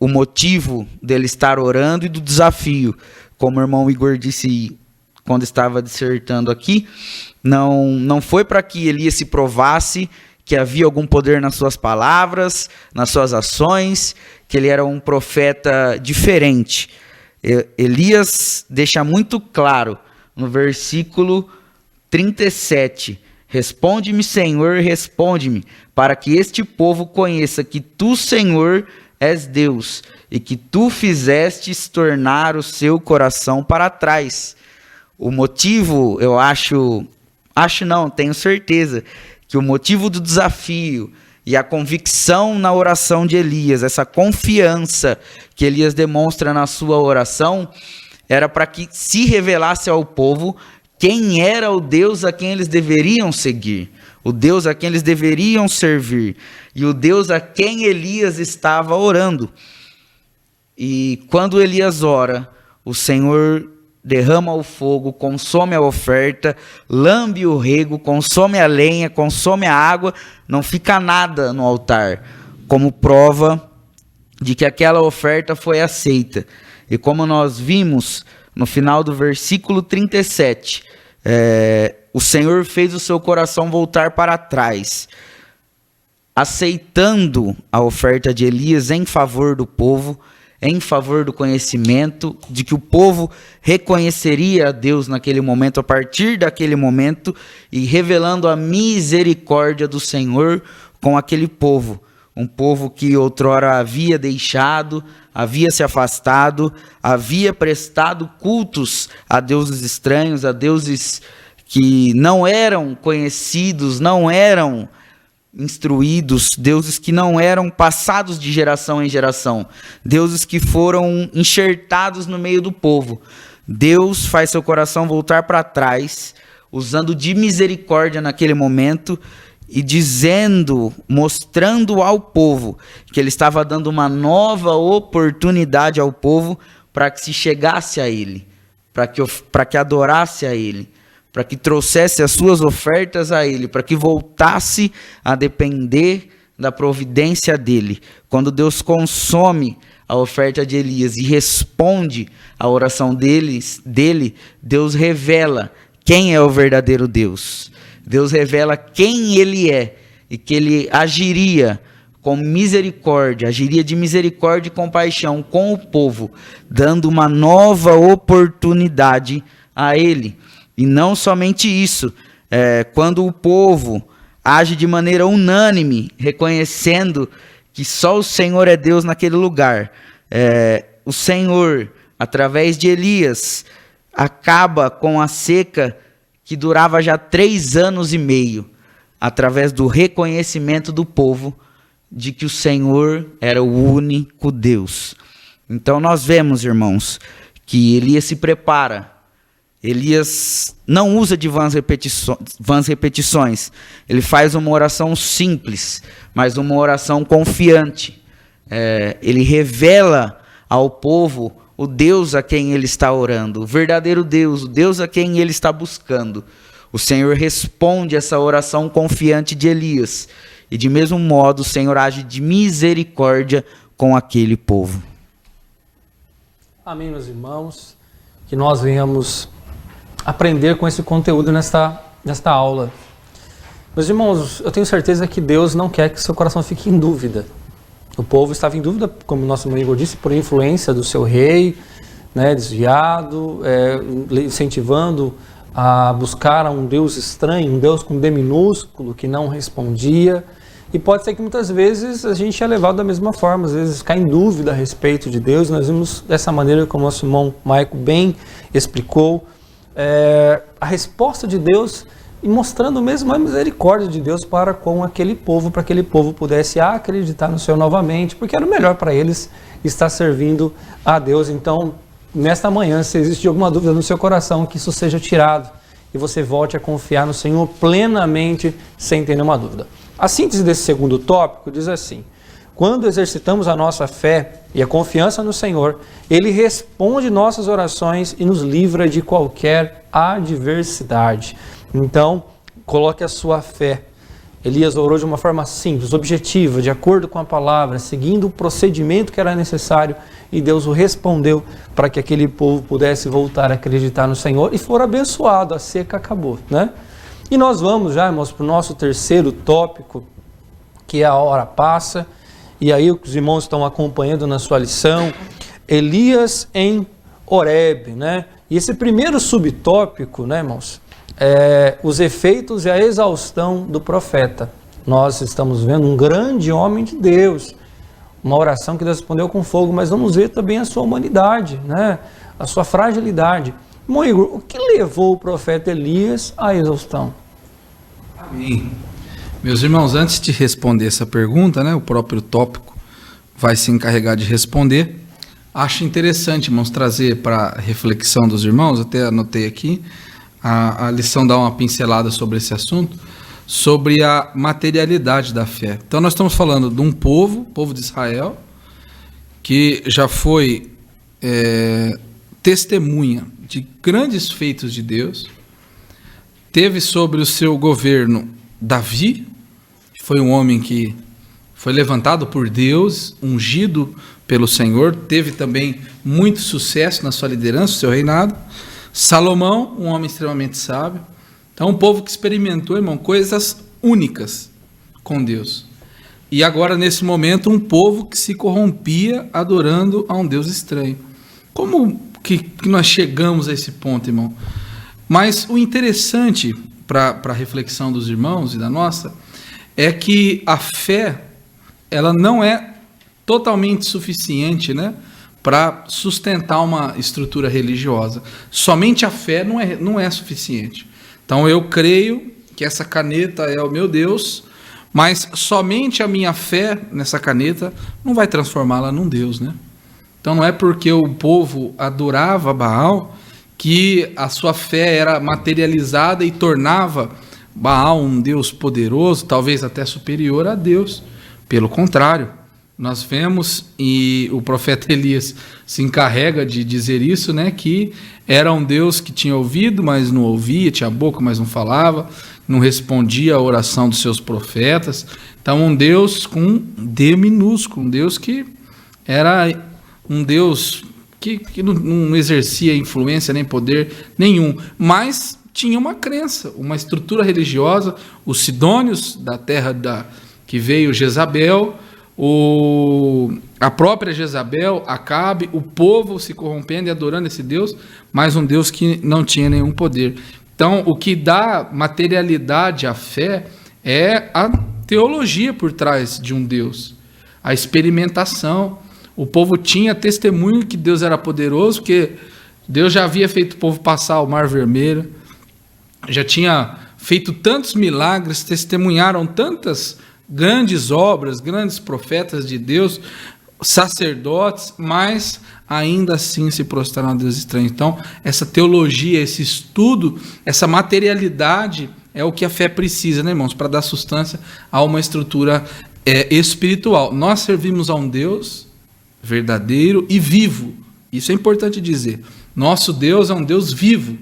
o motivo dele estar orando e do desafio. Como o irmão Igor disse quando estava dissertando aqui, não foi para que Elias se provasse que havia algum poder nas suas palavras, nas suas ações, que ele era um profeta diferente. Elias deixa muito claro no versículo 37, responde-me, Senhor, responde-me, para que este povo conheça que tu, Senhor, és Deus, e que tu fizestes tornar o seu coração para trás. O motivo, tenho certeza, que o motivo do desafio e a convicção na oração de Elias, essa confiança que Elias demonstra na sua oração, era para que se revelasse ao povo quem era o Deus a quem eles deveriam seguir, o Deus a quem eles deveriam servir, e o Deus a quem Elias estava orando. E quando Elias ora, o Senhor derrama o fogo, consome a oferta, lambe o rego, consome a lenha, consome a água, não fica nada no altar, como prova de que aquela oferta foi aceita. E como nós vimos no final do versículo 37, o Senhor fez o seu coração voltar para trás, aceitando a oferta de Elias em favor do povo, em favor do conhecimento, de que o povo reconheceria a Deus naquele momento, a partir daquele momento, e revelando a misericórdia do Senhor com aquele povo. Um povo que outrora havia deixado, havia se afastado, havia prestado cultos a deuses estranhos, a deuses que não eram conhecidos, não eram instruídos, deuses que não eram passados de geração em geração, deuses que foram enxertados no meio do povo. Deus faz seu coração voltar para trás, usando de misericórdia naquele momento e dizendo, mostrando ao povo que ele estava dando uma nova oportunidade ao povo para que se chegasse a ele, para que adorasse a ele, para que trouxesse as suas ofertas a ele, para que voltasse a depender da providência dele. Quando Deus consome a oferta de Elias e responde à oração dele, Deus revela quem é o verdadeiro Deus. Deus revela quem ele é e que ele agiria com misericórdia, agiria de misericórdia e compaixão com o povo, dando uma nova oportunidade a ele. E não somente isso, quando o povo age de maneira unânime, reconhecendo que só o Senhor é Deus naquele lugar, o Senhor, através de Elias, acaba com a seca que durava já 3 anos e meio, através do reconhecimento do povo de que o Senhor era o único Deus. Então nós vemos, irmãos, que Elias se prepara. Elias não usa de vãs repetições. Ele faz uma oração simples, mas uma oração confiante. Ele revela ao povo o Deus a quem ele está orando, o verdadeiro Deus, o Deus a quem ele está buscando. O Senhor responde essa oração confiante de Elias. E de mesmo modo o Senhor age de misericórdia com aquele povo. Amém, meus irmãos. Que nós venhamos aprender com esse conteúdo nesta aula. Meus irmãos, eu tenho certeza que Deus não quer que seu coração fique em dúvida. O povo estava em dúvida, como o nosso irmão Igor disse, por influência do seu rei, desviado, incentivando a buscar um Deus estranho, um Deus com D minúsculo, que não respondia. E pode ser que muitas vezes a gente é levado da mesma forma, às vezes ficar em dúvida a respeito de Deus. Nós vimos dessa maneira, como o nosso irmão Maico bem explicou, a resposta de Deus e mostrando mesmo a misericórdia de Deus para com aquele povo, para que aquele povo pudesse acreditar no Senhor novamente, porque era o melhor para eles estar servindo a Deus. Então, nesta manhã, se existe alguma dúvida no seu coração, que isso seja tirado e você volte a confiar no Senhor plenamente, sem ter nenhuma dúvida. A síntese desse segundo tópico diz assim: quando exercitamos a nossa fé e a confiança no Senhor, Ele responde nossas orações e nos livra de qualquer adversidade. Então, coloque a sua fé. Elias orou de uma forma simples, objetiva, de acordo com a palavra, seguindo o procedimento que era necessário, e Deus o respondeu para que aquele povo pudesse voltar a acreditar no Senhor e for abençoado. A seca acabou, né? E nós vamos já, irmãos, para o nosso terceiro tópico, que é a hora passa. E aí os irmãos estão acompanhando na sua lição, Elias em Horebe, né? E esse primeiro subtópico, né, irmãos, os efeitos e a exaustão do profeta. Nós estamos vendo um grande homem de Deus, uma oração que Deus respondeu com fogo, mas vamos ver também a sua humanidade, né? A sua fragilidade. Irmão Igor, o que levou o profeta Elias à exaustão? Amém. Meus irmãos, antes de responder essa pergunta, né, o próprio tópico vai se encarregar de responder. Acho interessante, irmãos, trazer para a reflexão dos irmãos, até anotei aqui, a lição dá uma pincelada sobre esse assunto, sobre a materialidade da fé. Então nós estamos falando de um povo de Israel, que já foi testemunha de grandes feitos de Deus, teve sobre o seu governo Davi, que foi um homem que foi levantado por Deus, ungido pelo Senhor, teve também muito sucesso na sua liderança, no seu reinado. Salomão, um homem extremamente sábio. Então, um povo que experimentou, irmão, coisas únicas com Deus. E agora, nesse momento, um povo que se corrompia adorando a um Deus estranho. Como que nós chegamos a esse ponto, irmão? Mas o interessante para a reflexão dos irmãos e da nossa é que a fé, ela não é totalmente suficiente, né, para sustentar uma estrutura religiosa. Somente a fé não é suficiente. Então eu creio que essa caneta é o meu Deus, mas somente a minha fé nessa caneta não vai transformá-la num Deus, né? Então não é porque o povo adorava Baal que a sua fé era materializada e tornava Baal um Deus poderoso, talvez até superior a Deus. Pelo contrário, nós vemos, e o profeta Elias se encarrega de dizer isso, né, que era um Deus que tinha ouvido, mas não ouvia, tinha boca, mas não falava, não respondia à oração dos seus profetas. Então, um Deus com D minúsculo, um Deus que era um Deus que não exercia influência nem poder nenhum, mas tinha uma crença, uma estrutura religiosa. Os sidônios da terra que veio Jezabel, a própria Jezabel, Acabe, o povo se corrompendo e adorando esse Deus, mas um Deus que não tinha nenhum poder. Então, o que dá materialidade à fé é a teologia por trás de um Deus, a experimentação. O povo tinha testemunho que Deus era poderoso, porque Deus já havia feito o povo passar o Mar Vermelho, já tinha feito tantos milagres, testemunharam tantas grandes obras, grandes profetas de Deus, sacerdotes, mas ainda assim se prostraram a Deus estranho. Então, essa teologia, esse estudo, essa materialidade é o que a fé precisa, né, irmãos, para dar sustância a uma estrutura espiritual. Nós servimos a um Deus verdadeiro e vivo. Isso é importante dizer. Nosso Deus é um Deus vivo,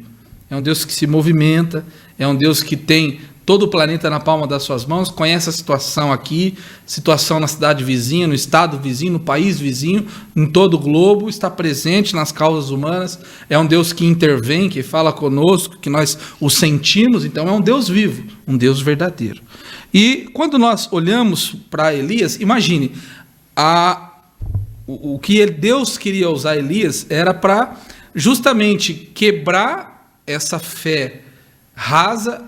é um Deus que se movimenta, é um Deus que tem todo o planeta na palma das suas mãos, conhece a situação aqui, situação na cidade vizinha, no estado vizinho, no país vizinho, em todo o globo, está presente nas causas humanas, é um Deus que intervém, que fala conosco, que nós o sentimos. Então é um Deus vivo, um Deus verdadeiro. E quando nós olhamos para Elias, imagine, o que Deus queria usar Elias era para justamente quebrar essa fé rasa,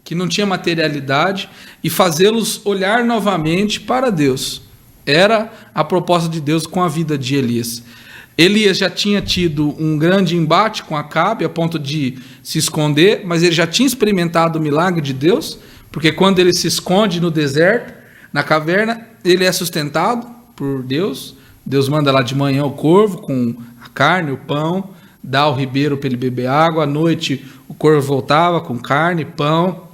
que não tinha materialidade, e fazê-los olhar novamente para Deus. Era a proposta de Deus com a vida de Elias. Elias já tinha tido um grande embate com Acabe, a ponto de se esconder, mas ele já tinha experimentado o milagre de Deus, porque quando ele se esconde no deserto, na caverna, ele é sustentado por Deus. Deus manda lá de manhã o corvo com a carne, o pão, dá ao ribeiro para ele beber água, à noite o corvo voltava com carne, pão,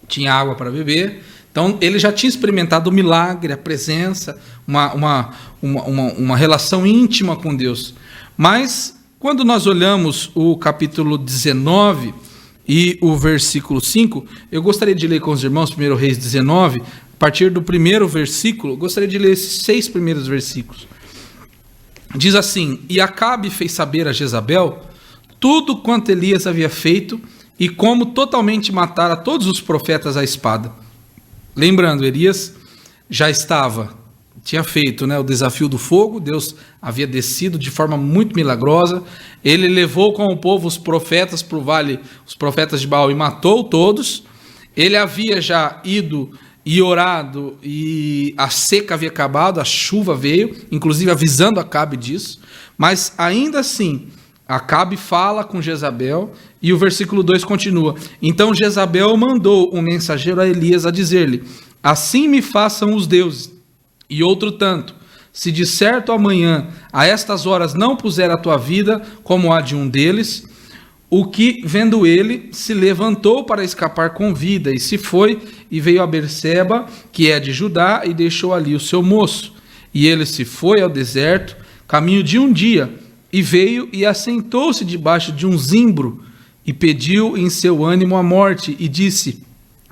tinha água para beber. Então, ele já tinha experimentado o milagre, a presença, uma relação íntima com Deus. Mas, quando nós olhamos o capítulo 19 e o versículo 5, eu gostaria de ler com os irmãos, 1 Reis 19, a partir do primeiro versículo, gostaria de ler esses 6 primeiros versículos. Diz assim: E Acabe fez saber a Jezabel tudo quanto Elias havia feito e como totalmente matara todos os profetas à espada. Lembrando, Elias já tinha feito, né, o desafio do fogo, Deus havia descido de forma muito milagrosa, ele levou com o povo os profetas para o vale, os profetas de Baal, e matou todos. Ele havia já ido e orado, e a seca havia acabado, a chuva veio, inclusive avisando Acabe disso, mas ainda assim, Acabe fala com Jezabel, e o versículo 2 continua: Então Jezabel mandou um mensageiro a Elias a dizer-lhe: Assim me façam os deuses, e outro tanto, se de certo amanhã, a estas horas, não puser a tua vida como a de um deles. O que, vendo ele, se levantou para escapar com vida, e se foi, e veio a Berseba, que é de Judá, e deixou ali o seu moço. E ele se foi ao deserto, caminho de um dia, e veio e assentou-se debaixo de um zimbro, e pediu em seu ânimo a morte, e disse: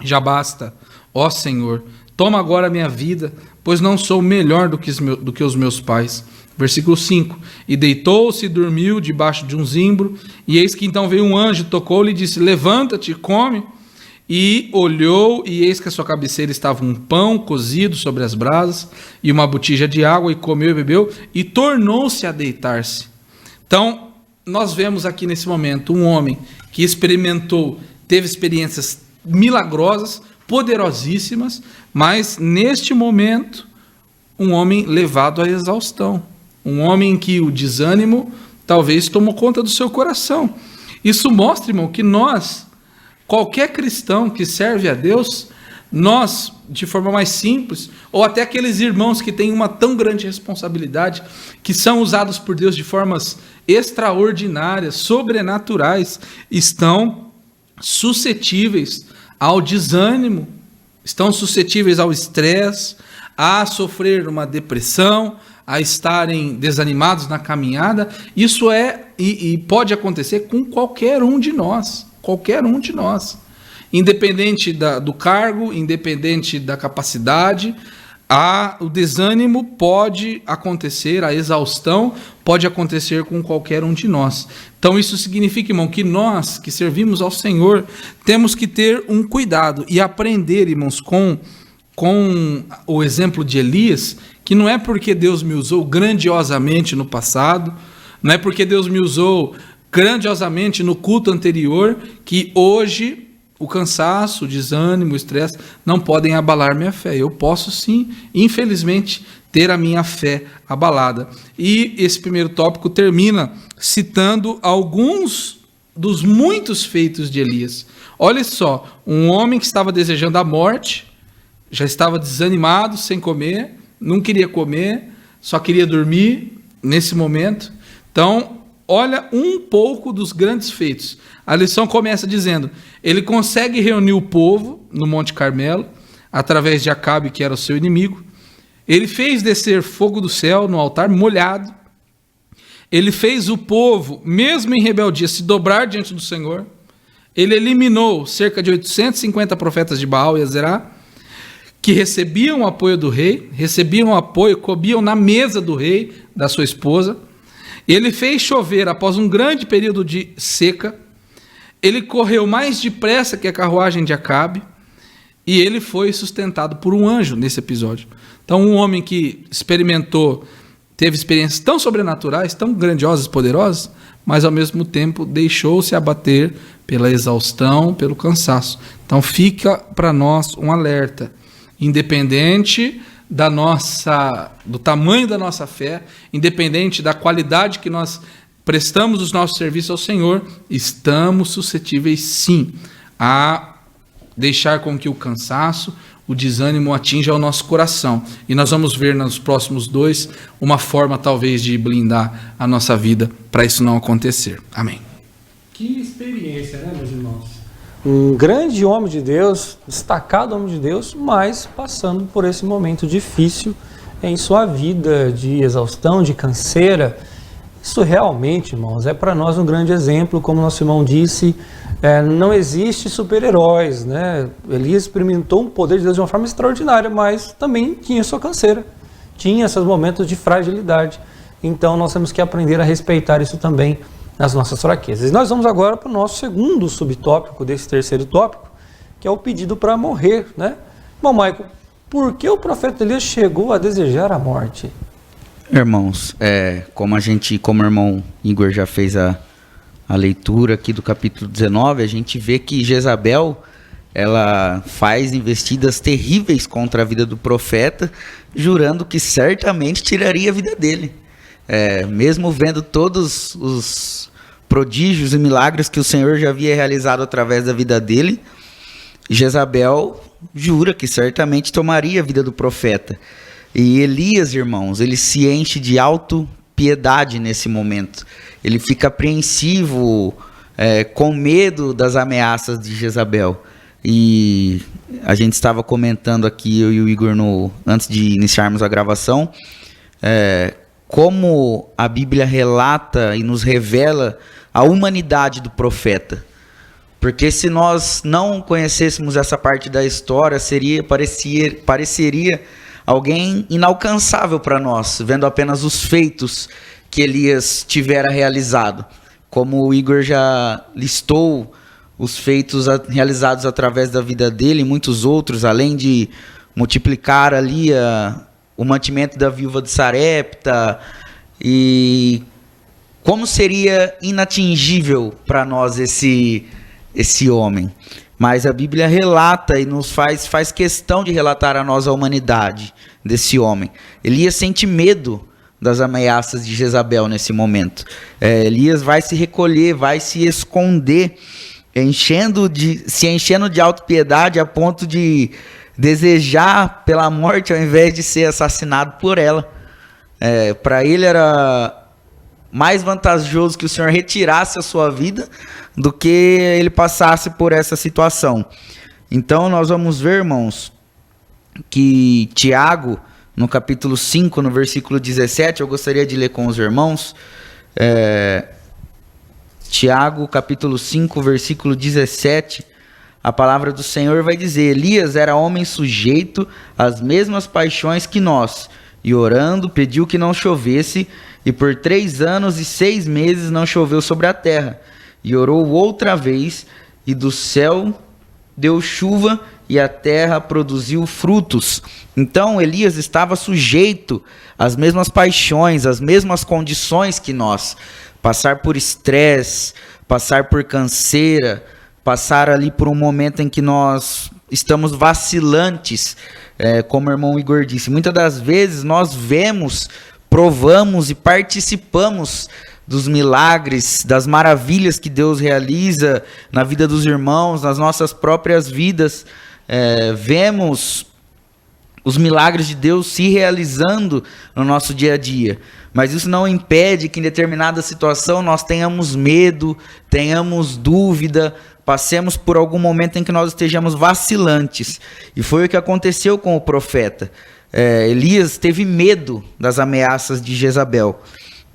Já basta, ó Senhor, toma agora a minha vida, pois não sou melhor do que os meus pais. Versículo 5: E deitou-se e dormiu debaixo de um zimbro, e eis que então veio um anjo, tocou-lhe e disse: Levanta-te e come. E olhou, e eis que a sua cabeceira estava um pão cozido sobre as brasas, e uma botija de água, e comeu e bebeu, e tornou-se a deitar-se. Então, nós vemos aqui nesse momento um homem que teve experiências milagrosas, poderosíssimas, mas neste momento, um homem levado à exaustão. Um homem que o desânimo talvez tomou conta do seu coração. Isso mostra, irmão, que nós, qualquer cristão que serve a Deus, nós, de forma mais simples, ou até aqueles irmãos que têm uma tão grande responsabilidade, que são usados por Deus de formas extraordinárias, sobrenaturais, estão suscetíveis ao desânimo, estão suscetíveis ao estresse, a sofrer uma depressão, a estarem desanimados na caminhada. Isso e pode acontecer com qualquer um de nós, independente do cargo, independente da capacidade. O desânimo pode acontecer, a exaustão pode acontecer com qualquer um de nós. Então isso significa, irmão, que nós que servimos ao Senhor temos que ter um cuidado e aprender, irmãos, com o exemplo de Elias, que não é porque Deus me usou grandiosamente no passado, não é porque Deus me usou grandiosamente no culto anterior, que hoje o cansaço, o desânimo, o estresse não podem abalar minha fé. Eu posso sim, infelizmente, ter a minha fé abalada. E esse primeiro tópico termina citando alguns dos muitos feitos de Elias. Olha só, um homem que estava desejando a morte, já estava desanimado, sem comer, não queria comer, só queria dormir nesse momento. Então, olha um pouco dos grandes feitos. A lição começa dizendo: ele consegue reunir o povo no Monte Carmelo, através de Acabe, que era o seu inimigo. Ele fez descer fogo do céu no altar molhado. Ele fez o povo, mesmo em rebeldia, se dobrar diante do Senhor. Ele eliminou cerca de 850 profetas de Baal e Azerá, que recebiam o apoio do rei, comiam na mesa do rei, da sua esposa. Ele fez chover após um grande período de seca. Ele correu mais depressa que a carruagem de Acabe, e ele foi sustentado por um anjo nesse episódio. Então, um homem que teve experiências tão sobrenaturais, tão grandiosas, poderosas, mas ao mesmo tempo deixou-se abater pela exaustão, pelo cansaço. Então, fica para nós um alerta. Independente do tamanho da nossa fé, independente da qualidade que nós prestamos os nossos serviços ao Senhor, estamos suscetíveis sim a deixar com que o cansaço, o desânimo atinja o nosso coração. E nós vamos ver nos próximos 2 uma forma talvez de blindar a nossa vida para isso não acontecer. Amém. Que experiência, né, meus irmãos? Um grande homem de Deus, destacado homem de Deus, mas passando por esse momento difícil em sua vida, de exaustão, de canseira. Isso realmente, irmãos, é para nós um grande exemplo, como nosso irmão disse, não existe super-heróis, né? Elias experimentou um poder de Deus de uma forma extraordinária, mas também tinha sua canseira, tinha esses momentos de fragilidade. Então nós temos que aprender a respeitar isso também nas nossas fraquezas. E nós vamos agora para o nosso segundo subtópico desse terceiro tópico, que é o pedido para morrer, né? Bom, Michael, por que o profeta Elias chegou a desejar a morte? Irmãos, como o irmão Igor já fez a leitura aqui do capítulo 19, a gente vê que Jezabel, ela faz investidas terríveis contra a vida do profeta, jurando que certamente tiraria a vida dele. Mesmo vendo todos os prodígios e milagres que o Senhor já havia realizado através da vida dele, Jezabel jura que certamente tomaria a vida do profeta. E Elias, irmãos, ele se enche de autopiedade nesse momento. Ele fica apreensivo, com medo das ameaças de Jezabel. E a gente estava comentando aqui, eu e o Igor, antes de iniciarmos a gravação, como a Bíblia relata e nos revela a humanidade do profeta. Porque se nós não conhecêssemos essa parte da história, pareceria alguém inalcançável para nós, vendo apenas os feitos que Elias tivera realizado. Como o Igor já listou os feitos realizados através da vida dele e muitos outros, além de multiplicar ali o mantimento da viúva de Sarepta, e como seria inatingível para nós esse homem. Mas a Bíblia relata e nos faz questão de relatar a nós a humanidade desse homem. Elias sente medo das ameaças de Jezabel nesse momento. Elias vai se recolher, vai se esconder, se enchendo de autopiedade a ponto de desejar pela morte ao invés de ser assassinado por ela. Para ele era mais vantajoso que o Senhor retirasse a sua vida do que ele passasse por essa situação. Então nós vamos ver, irmãos, que Tiago, no capítulo 5, no versículo 17, eu gostaria de ler com os irmãos. Tiago, capítulo 5, versículo 17, a palavra do Senhor vai dizer: Elias era homem sujeito às mesmas paixões que nós, e orando pediu que não chovesse, e por 3 anos e 6 meses não choveu sobre a terra. E orou outra vez, e do céu deu chuva, e a terra produziu frutos. Então Elias estava sujeito às mesmas paixões, às mesmas condições que nós. Passar por estresse, passar por canseira, passar ali por um momento em que nós estamos vacilantes, como o irmão Igor disse. Muitas das vezes nós vemos, provamos e participamos dos milagres, das maravilhas que Deus realiza na vida dos irmãos, nas nossas próprias vidas. Vemos os milagres de Deus se realizando no nosso dia a dia. Mas isso não impede que em determinada situação nós tenhamos medo, tenhamos dúvida, passemos por algum momento em que nós estejamos vacilantes. E foi o que aconteceu com o profeta. Elias teve medo das ameaças de Jezabel.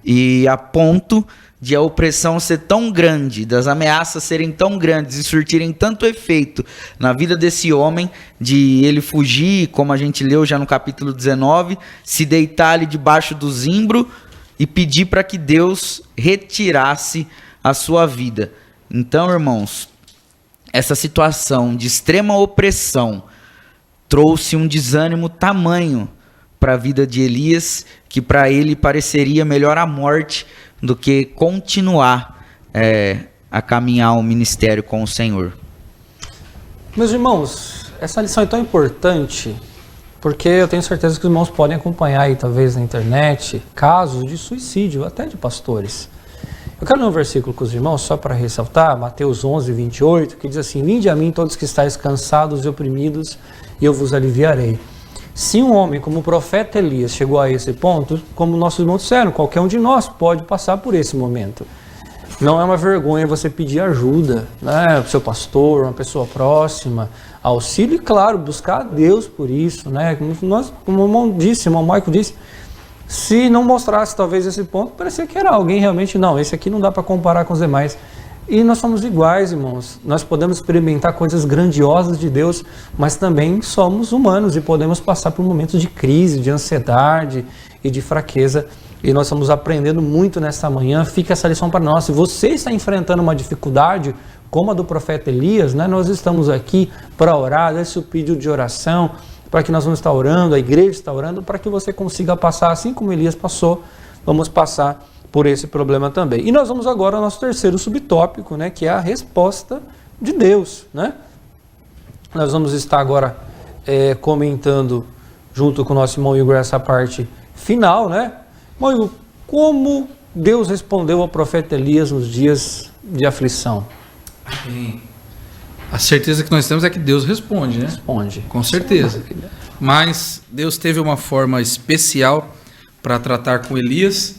E a ponto de a opressão ser tão grande, das ameaças serem tão grandes e surtirem tanto efeito na vida desse homem, de ele fugir, como a gente leu já no capítulo 19, se deitar ali debaixo do zimbro e pedir para que Deus retirasse a sua vida. Então, irmãos, essa situação de extrema opressão trouxe um desânimo tamanho para a vida de Elias, que para ele pareceria melhor a morte do que continuar a caminhar o ministério com o Senhor. Meus irmãos, essa lição é tão importante, porque eu tenho certeza que os irmãos podem acompanhar aí, talvez na internet, casos de suicídio, até de pastores. Eu quero ler um versículo com os irmãos, só para ressaltar, Mateus 11, 28, que diz assim: Vinde a mim todos que estáis cansados e oprimidos, e eu vos aliviarei. Se um homem como o profeta Elias chegou a esse ponto, como nossos irmãos disseram, qualquer um de nós pode passar por esse momento. Não é uma vergonha você pedir ajuda, né, para o seu pastor, uma pessoa próxima, auxílio e, claro, buscar a Deus por isso, né? Como o irmão disse, o irmão Michael disse, se não mostrasse talvez esse ponto, parecia que era alguém realmente, não, esse aqui não dá para comparar com os demais. E nós somos iguais, irmãos. Nós podemos experimentar coisas grandiosas de Deus, mas também somos humanos e podemos passar por momentos de crise, de ansiedade e de fraqueza. E nós estamos aprendendo muito nesta manhã. Fica essa lição para nós. Se você está enfrentando uma dificuldade, como a do profeta Elias, né, nós estamos aqui para orar, esse é o pedido de oração, para que nós vamos estar orando, a igreja está orando, para que você consiga passar, assim como Elias passou, vamos passar por esse problema também. E nós vamos agora ao nosso terceiro subtópico, né, que é a resposta de Deus, né? Nós vamos estar agora comentando, junto com o nosso irmão Igor, essa parte final, né? Irmão Igor, como Deus respondeu ao profeta Elias nos dias de aflição? Bem, a certeza que nós temos é que Deus responde, né? Responde. Com certeza. Mas Deus teve uma forma especial para tratar com Elias,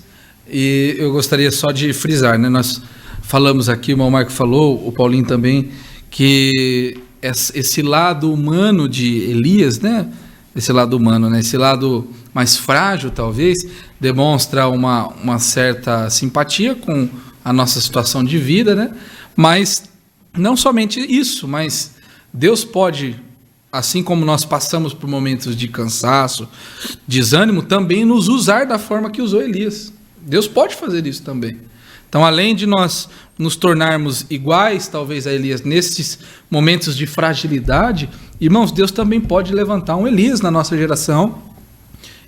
e eu gostaria só de frisar, né? Nós falamos aqui, o irmão Marco falou, o Paulinho também, que esse lado humano de Elias, né? Esse lado humano, né? Esse lado mais frágil, talvez, demonstra uma certa simpatia com a nossa situação de vida, né? Mas não somente isso, mas Deus pode, assim como nós passamos por momentos de cansaço, desânimo, também nos usar da forma que usou Elias. Deus pode fazer isso também. Então, além de nós nos tornarmos iguais, talvez, a Elias, nesses momentos de fragilidade, irmãos, Deus também pode levantar um Elias na nossa geração.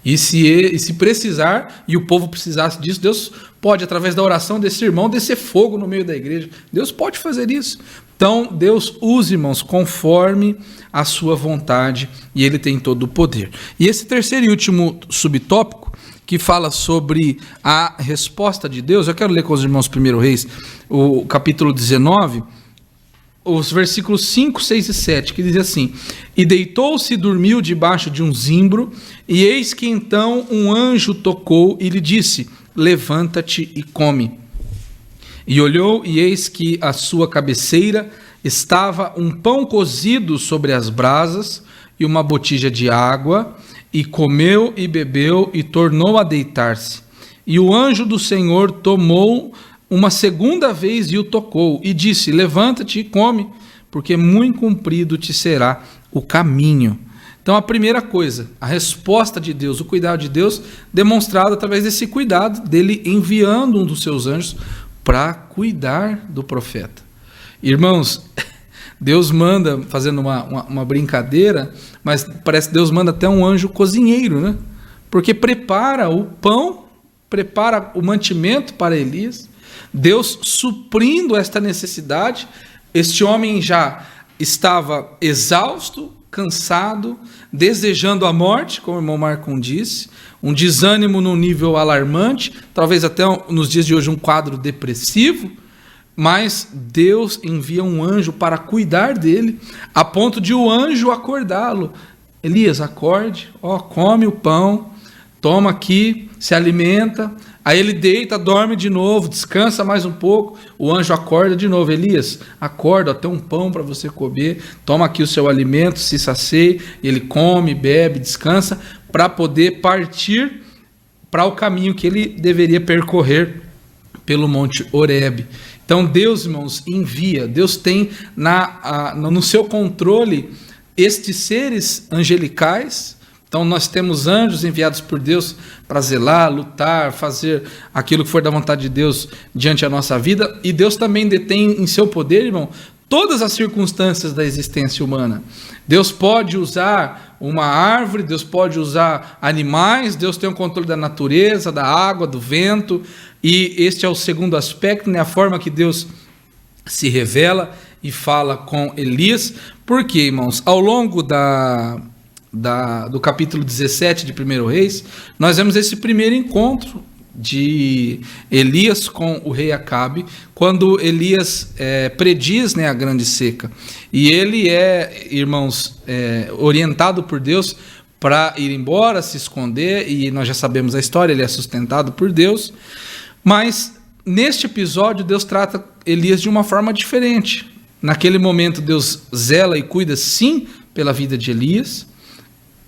E se precisar, e o povo precisasse disso, Deus pode, através da oração desse irmão, descer fogo no meio da igreja. Deus pode fazer isso. Então, Deus usa, irmãos, conforme a sua vontade, e Ele tem todo o poder. E esse terceiro e último subtópico, que fala sobre a resposta de Deus, eu quero ler com os irmãos 1 Reis, o capítulo 19, os versículos 5, 6 e 7, que diz assim: E deitou-se e dormiu debaixo de um zimbro, e eis que então um anjo tocou e lhe disse: Levanta-te e come. E olhou, e eis que à sua cabeceira estava um pão cozido sobre as brasas e uma botija de água, e comeu e bebeu e tornou a deitar-se. E o anjo do Senhor tomou uma segunda vez e o tocou, e disse: Levanta-te e come, porque muito comprido te será o caminho. Então, a primeira coisa, a resposta de Deus, o cuidado de Deus, demonstrado através desse cuidado, dele enviando um dos seus anjos para cuidar do profeta. Irmãos, Deus manda, fazendo uma brincadeira, mas parece que Deus manda até um anjo cozinheiro, né? Porque prepara o pão, prepara o mantimento para Elias. Deus suprindo esta necessidade. Este homem já estava exausto, cansado, desejando a morte, como o irmão Marcon disse, um desânimo num nível alarmante, talvez até nos dias de hoje um quadro depressivo, mas Deus envia um anjo para cuidar dele, a ponto de o anjo acordá-lo. Elias, acorde, come o pão, toma aqui, se alimenta. Aí ele deita, dorme de novo, descansa mais um pouco, o anjo acorda de novo. Elias, acorda, tem um pão para você comer, toma aqui o seu alimento, se sacie. Ele come, bebe, descansa, para poder partir para o caminho que ele deveria percorrer pelo Monte Horebe. Então Deus, irmãos, envia, Deus tem no seu controle estes seres angelicais. Então nós temos anjos enviados por Deus para zelar, lutar, fazer aquilo que for da vontade de Deus diante da nossa vida. E Deus também detém em seu poder, irmão, todas as circunstâncias da existência humana. Deus pode usar uma árvore, Deus pode usar animais, Deus tem o controle da natureza, da água, do vento. E este é o segundo aspecto, né? A forma que Deus se revela e fala com Elias. Por quê, irmãos? Ao longo do capítulo 17 de 1 Reis, nós vemos esse primeiro encontro de Elias com o rei Acabe, quando Elias prediz, né, a grande seca. E ele irmãos, orientado por Deus para ir embora, se esconder, e nós já sabemos a história, ele é sustentado por Deus. Mas neste episódio, Deus trata Elias de uma forma diferente. Naquele momento, Deus zela e cuida, sim, pela vida de Elias.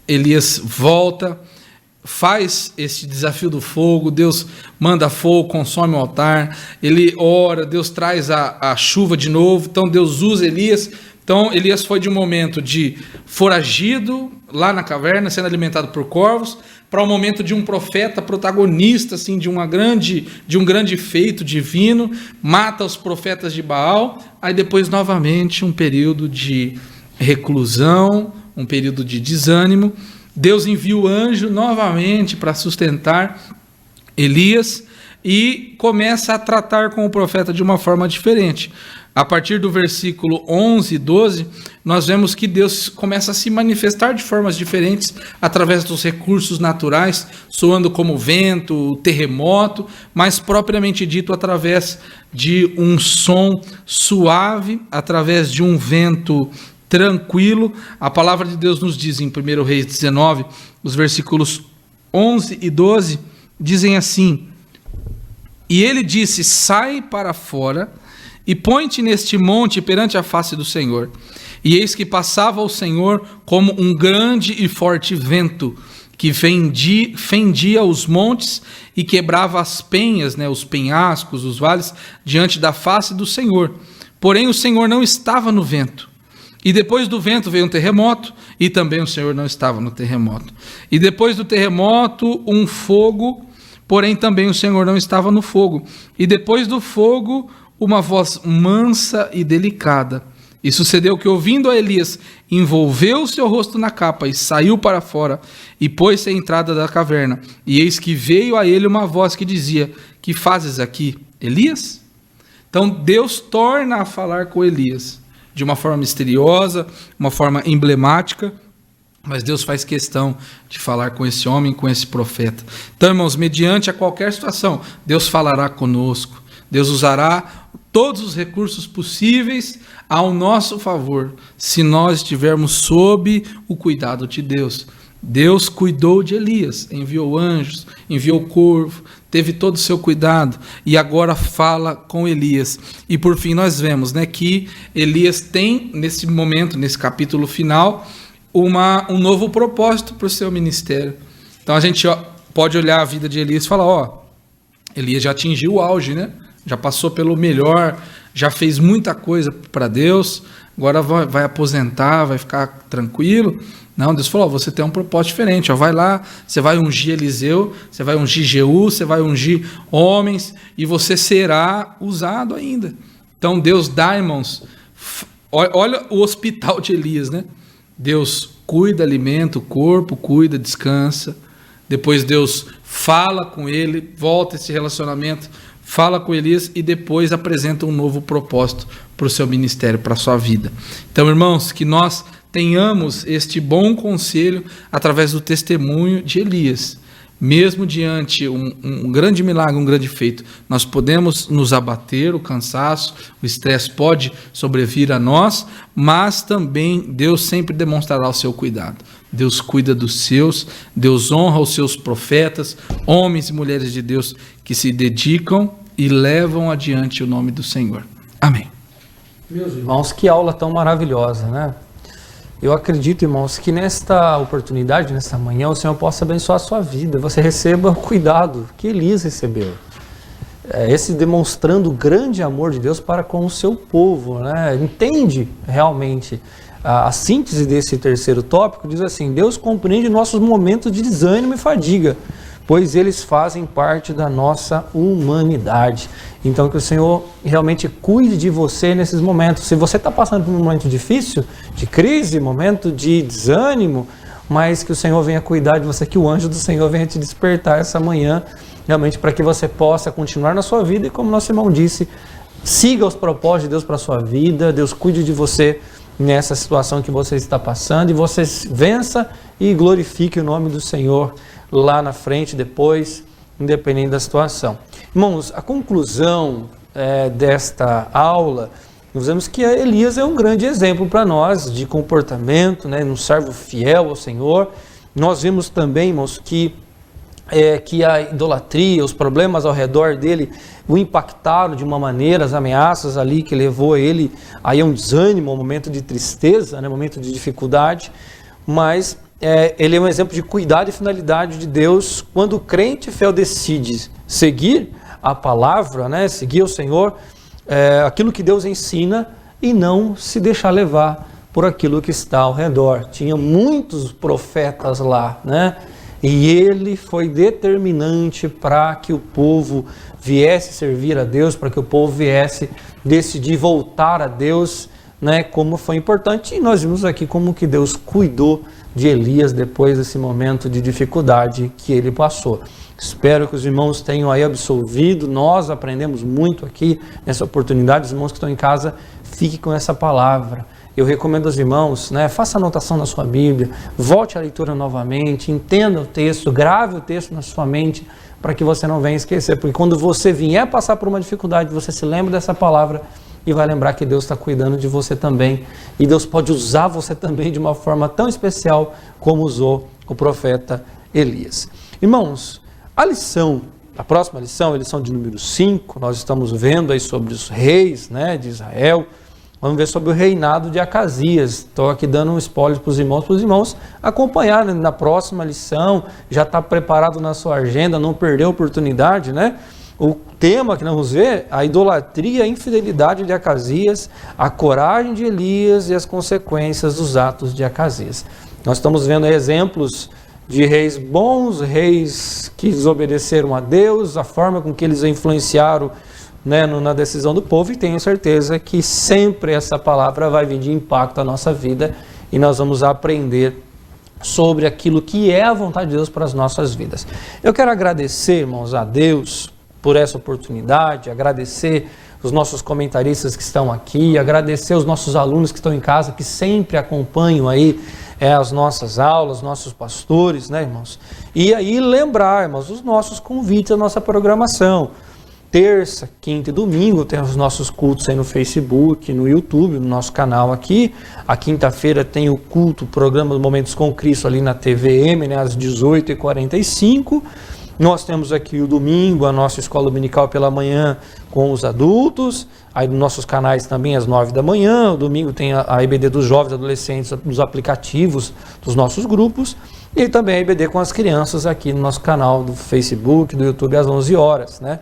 Elias volta, faz esse desafio do fogo, Deus manda fogo, consome o altar, ele ora, Deus traz a chuva de novo, então Deus usa Elias. Então Elias foi de um momento de foragido lá na caverna, sendo alimentado por corvos, para um momento de um profeta protagonista, assim, de um grande feito divino, mata os profetas de Baal, aí depois novamente um período de reclusão, um período de desânimo. Deus envia o anjo novamente para sustentar Elias e começa a tratar com o profeta de uma forma diferente. A partir do versículo 11 e 12, nós vemos que Deus começa a se manifestar de formas diferentes através dos recursos naturais, soando como vento, terremoto, mas propriamente dito através de um som suave, através de um vento tranquilo. A palavra de Deus nos diz em 1 Reis 19, os versículos 11 e 12, dizem assim: E ele disse, sai para fora e põe-te neste monte perante a face do Senhor. E eis que passava o Senhor como um grande e forte vento, que fendia os montes e quebrava as penhas, os penhascos, os vales, diante da face do Senhor. Porém o Senhor não estava no vento. E depois do vento veio um terremoto, e também o Senhor não estava no terremoto. E depois do terremoto, um fogo, porém também o Senhor não estava no fogo. E depois do fogo, uma voz mansa e delicada. E sucedeu que, ouvindo a Elias, envolveu o seu rosto na capa e saiu para fora, e pôs-se à entrada da caverna. E eis que veio a ele uma voz que dizia, que fazes aqui, Elias? Então Deus torna a falar com Elias, de uma forma misteriosa, uma forma emblemática, mas Deus faz questão de falar com esse homem, com esse profeta. Então, irmãos, mediante a qualquer situação, Deus falará conosco. Deus usará todos os recursos possíveis ao nosso favor, se nós estivermos sob o cuidado de Deus. Deus cuidou de Elias, enviou anjos, enviou corvo, teve todo o seu cuidado e agora fala com Elias. E por fim nós vemos, que Elias tem, nesse momento, nesse capítulo final, um novo propósito para o seu ministério. Então a gente pode olhar a vida de Elias e falar, Elias já atingiu o auge, já passou pelo melhor, já fez muita coisa para Deus, agora vai aposentar, vai ficar tranquilo. Não, Deus falou, você tem um propósito diferente, vai lá, você vai ungir Eliseu, você vai ungir Jeú, você vai ungir homens, e você será usado ainda. Então Deus dá, irmãos, olha o hospital de Elias, Deus cuida, alimenta o corpo, cuida, descansa, depois Deus fala com ele, volta esse relacionamento, fala com Elias e depois apresenta um novo propósito para o seu ministério, para a sua vida. Então, irmãos, que nós tenhamos este bom conselho através do testemunho de Elias. Mesmo diante um grande milagre, um grande feito, nós podemos nos abater, o cansaço, o estresse pode sobrevir a nós, mas também Deus sempre demonstrará o seu cuidado. Deus cuida dos seus, Deus honra os seus profetas, homens e mulheres de Deus que se dedicam e levam adiante o nome do Senhor. Amém. Meus irmãos, que aula tão maravilhosa, Eu acredito, irmãos, que nesta oportunidade, nesta manhã, o Senhor possa abençoar a sua vida. Você receba o cuidado que Elias recebeu. Esse demonstrando o grande amor de Deus para com o seu povo. Entende realmente a síntese desse terceiro tópico? Diz assim, Deus compreende nossos momentos de desânimo e fadiga, pois eles fazem parte da nossa humanidade. Então que o Senhor realmente cuide de você nesses momentos. Se você está passando por um momento difícil, de crise, momento de desânimo, mas que o Senhor venha cuidar de você, que o anjo do Senhor venha te despertar essa manhã, realmente para que você possa continuar na sua vida e, como nosso irmão disse, siga os propósitos de Deus para a sua vida, Deus cuide de você nessa situação que você está passando e você vença e glorifique o nome do Senhor lá na frente, depois, independente da situação. Irmãos, a conclusão desta aula, nós vemos que Elias é um grande exemplo para nós de comportamento, um servo fiel ao Senhor. Nós vemos também, irmãos, que que a idolatria, os problemas ao redor dele o impactaram de uma maneira, as ameaças ali que levou ele aí a um desânimo, a um momento de tristeza, né, um momento de dificuldade, mas ele é um exemplo de cuidado e finalidade de Deus quando o crente fiel decide seguir a palavra, né, seguir o Senhor, aquilo que Deus ensina e não se deixar levar por aquilo que está ao redor. Tinha muitos profetas lá, né? E ele foi determinante para que o povo viesse servir a Deus, para que o povo viesse decidir voltar a Deus, né? Como foi importante. E nós vimos aqui como que Deus cuidou de Elias depois desse momento de dificuldade que ele passou. Espero que os irmãos tenham aí absolvido. Nós aprendemos muito aqui nessa oportunidade. Os irmãos que estão em casa, fiquem com essa palavra. Eu recomendo aos irmãos, né, faça anotação na sua Bíblia, volte à leitura novamente, entenda o texto, grave o texto na sua mente, para que você não venha esquecer. Porque quando você vier passar por uma dificuldade, você se lembra dessa palavra e vai lembrar que Deus está cuidando de você também. E Deus pode usar você também de uma forma tão especial como usou o profeta Elias. Irmãos, a próxima lição, a lição de número 5, nós estamos vendo aí sobre os reis, né, de Israel. Vamos ver sobre o reinado de Acasias. Estou aqui dando um spoiler para os irmãos acompanhar, né, na próxima lição. Já está preparado na sua agenda, não perder a oportunidade, né? O tema que nós vamos ver, a idolatria e a infidelidade de Acasias, a coragem de Elias e as consequências dos atos de Acasias. Nós estamos vendo exemplos de reis bons, reis que desobedeceram a Deus, a forma com que eles influenciaram, né, na decisão do povo, e tenho certeza que sempre essa palavra vai vir de impacto à nossa vida e nós vamos aprender sobre aquilo que é a vontade de Deus para as nossas vidas. Eu quero agradecer, irmãos, a Deus por essa oportunidade, agradecer os nossos comentaristas que estão aqui, agradecer os nossos alunos que estão em casa, que sempre acompanham aí as nossas aulas, nossos pastores, né, irmãos? E aí lembrar, irmãos, os nossos convites, a nossa programação. Terça, quinta e domingo tem os nossos cultos aí no Facebook, no YouTube, no nosso canal aqui. A quinta-feira tem o culto, o programa do Momentos com Cristo ali na TVM, né, às 18h45. Nós temos aqui o domingo, a nossa escola dominical pela manhã com os adultos. Aí nos nossos canais também às 9 da manhã. O domingo tem a EBD dos jovens e adolescentes nos aplicativos dos nossos grupos. E também a EBD com as crianças aqui no nosso canal do Facebook, do YouTube às 11 horas, né?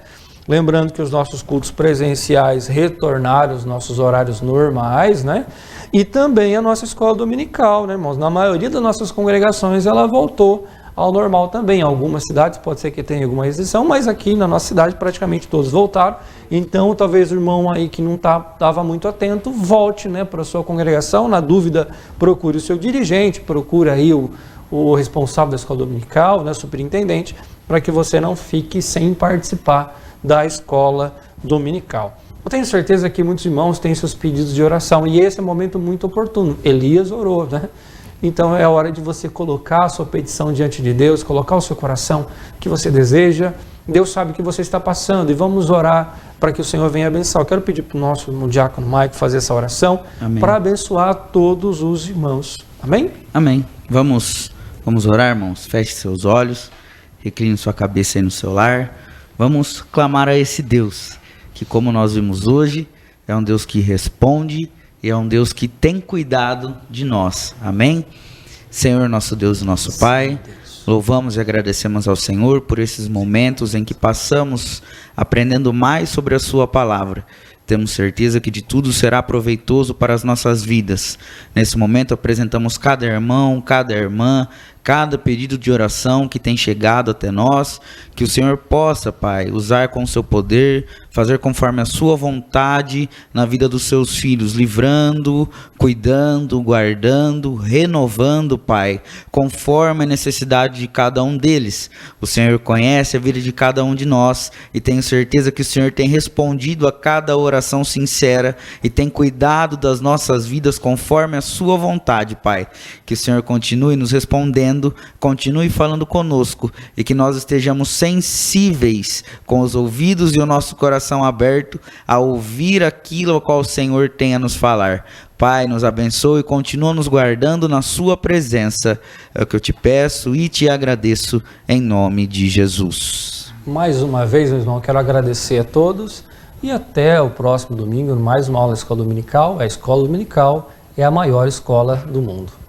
Lembrando que os nossos cultos presenciais retornaram aos nossos horários normais, né? E também a nossa escola dominical, né, irmãos? Na maioria das nossas congregações ela voltou ao normal também. Em algumas cidades pode ser que tenha alguma restrição, mas aqui na nossa cidade praticamente todos voltaram. Então talvez o irmão aí que não estava muito atento, volte, né, para a sua congregação. Na dúvida, procure o seu dirigente, procure aí o responsável da escola dominical, né, superintendente, para que você não fique sem participar da escola dominical. Eu tenho certeza que muitos irmãos têm seus pedidos de oração e esse é um momento muito oportuno. Elias orou, né? Então é a hora de você colocar a sua petição diante de Deus, colocar o seu coração que você deseja. Deus sabe o que você está passando e vamos orar para que o Senhor venha abençoar. Eu quero pedir para o nosso irmão diácono Maico fazer essa oração para abençoar todos os irmãos. Amém? Amém. Vamos orar, irmãos. Feche seus olhos, recline sua cabeça aí no seu lar. Vamos clamar a esse Deus, que como nós vimos hoje, é um Deus que responde e é um Deus que tem cuidado de nós. Amém? Senhor, nosso Deus e nosso Pai, louvamos e agradecemos ao Senhor por esses momentos em que passamos aprendendo mais sobre a sua palavra. Temos certeza que de tudo será proveitoso para as nossas vidas. Nesse momento apresentamos cada irmão, cada irmã, cada pedido de oração que tem chegado até nós, que o Senhor possa, Pai, usar com o seu poder, fazer conforme a sua vontade na vida dos seus filhos, livrando, cuidando, guardando, renovando, Pai, conforme a necessidade de cada um deles. O Senhor conhece a vida de cada um de nós e tenho certeza que o Senhor tem respondido a cada oração sincera e tem cuidado das nossas vidas conforme a sua vontade, Pai. Que o Senhor continue nos respondendo, continue falando conosco e que nós estejamos sensíveis com os ouvidos e o nosso coração aberto a ouvir aquilo ao qual o Senhor tem a nos falar. Pai, nos abençoe e continua nos guardando na sua presença. É o que eu te peço e te agradeço em nome de Jesus. Mais uma vez, meu irmão, quero agradecer a todos e até o próximo domingo, mais uma aula da Escola Dominical. A Escola Dominical é a maior escola do mundo.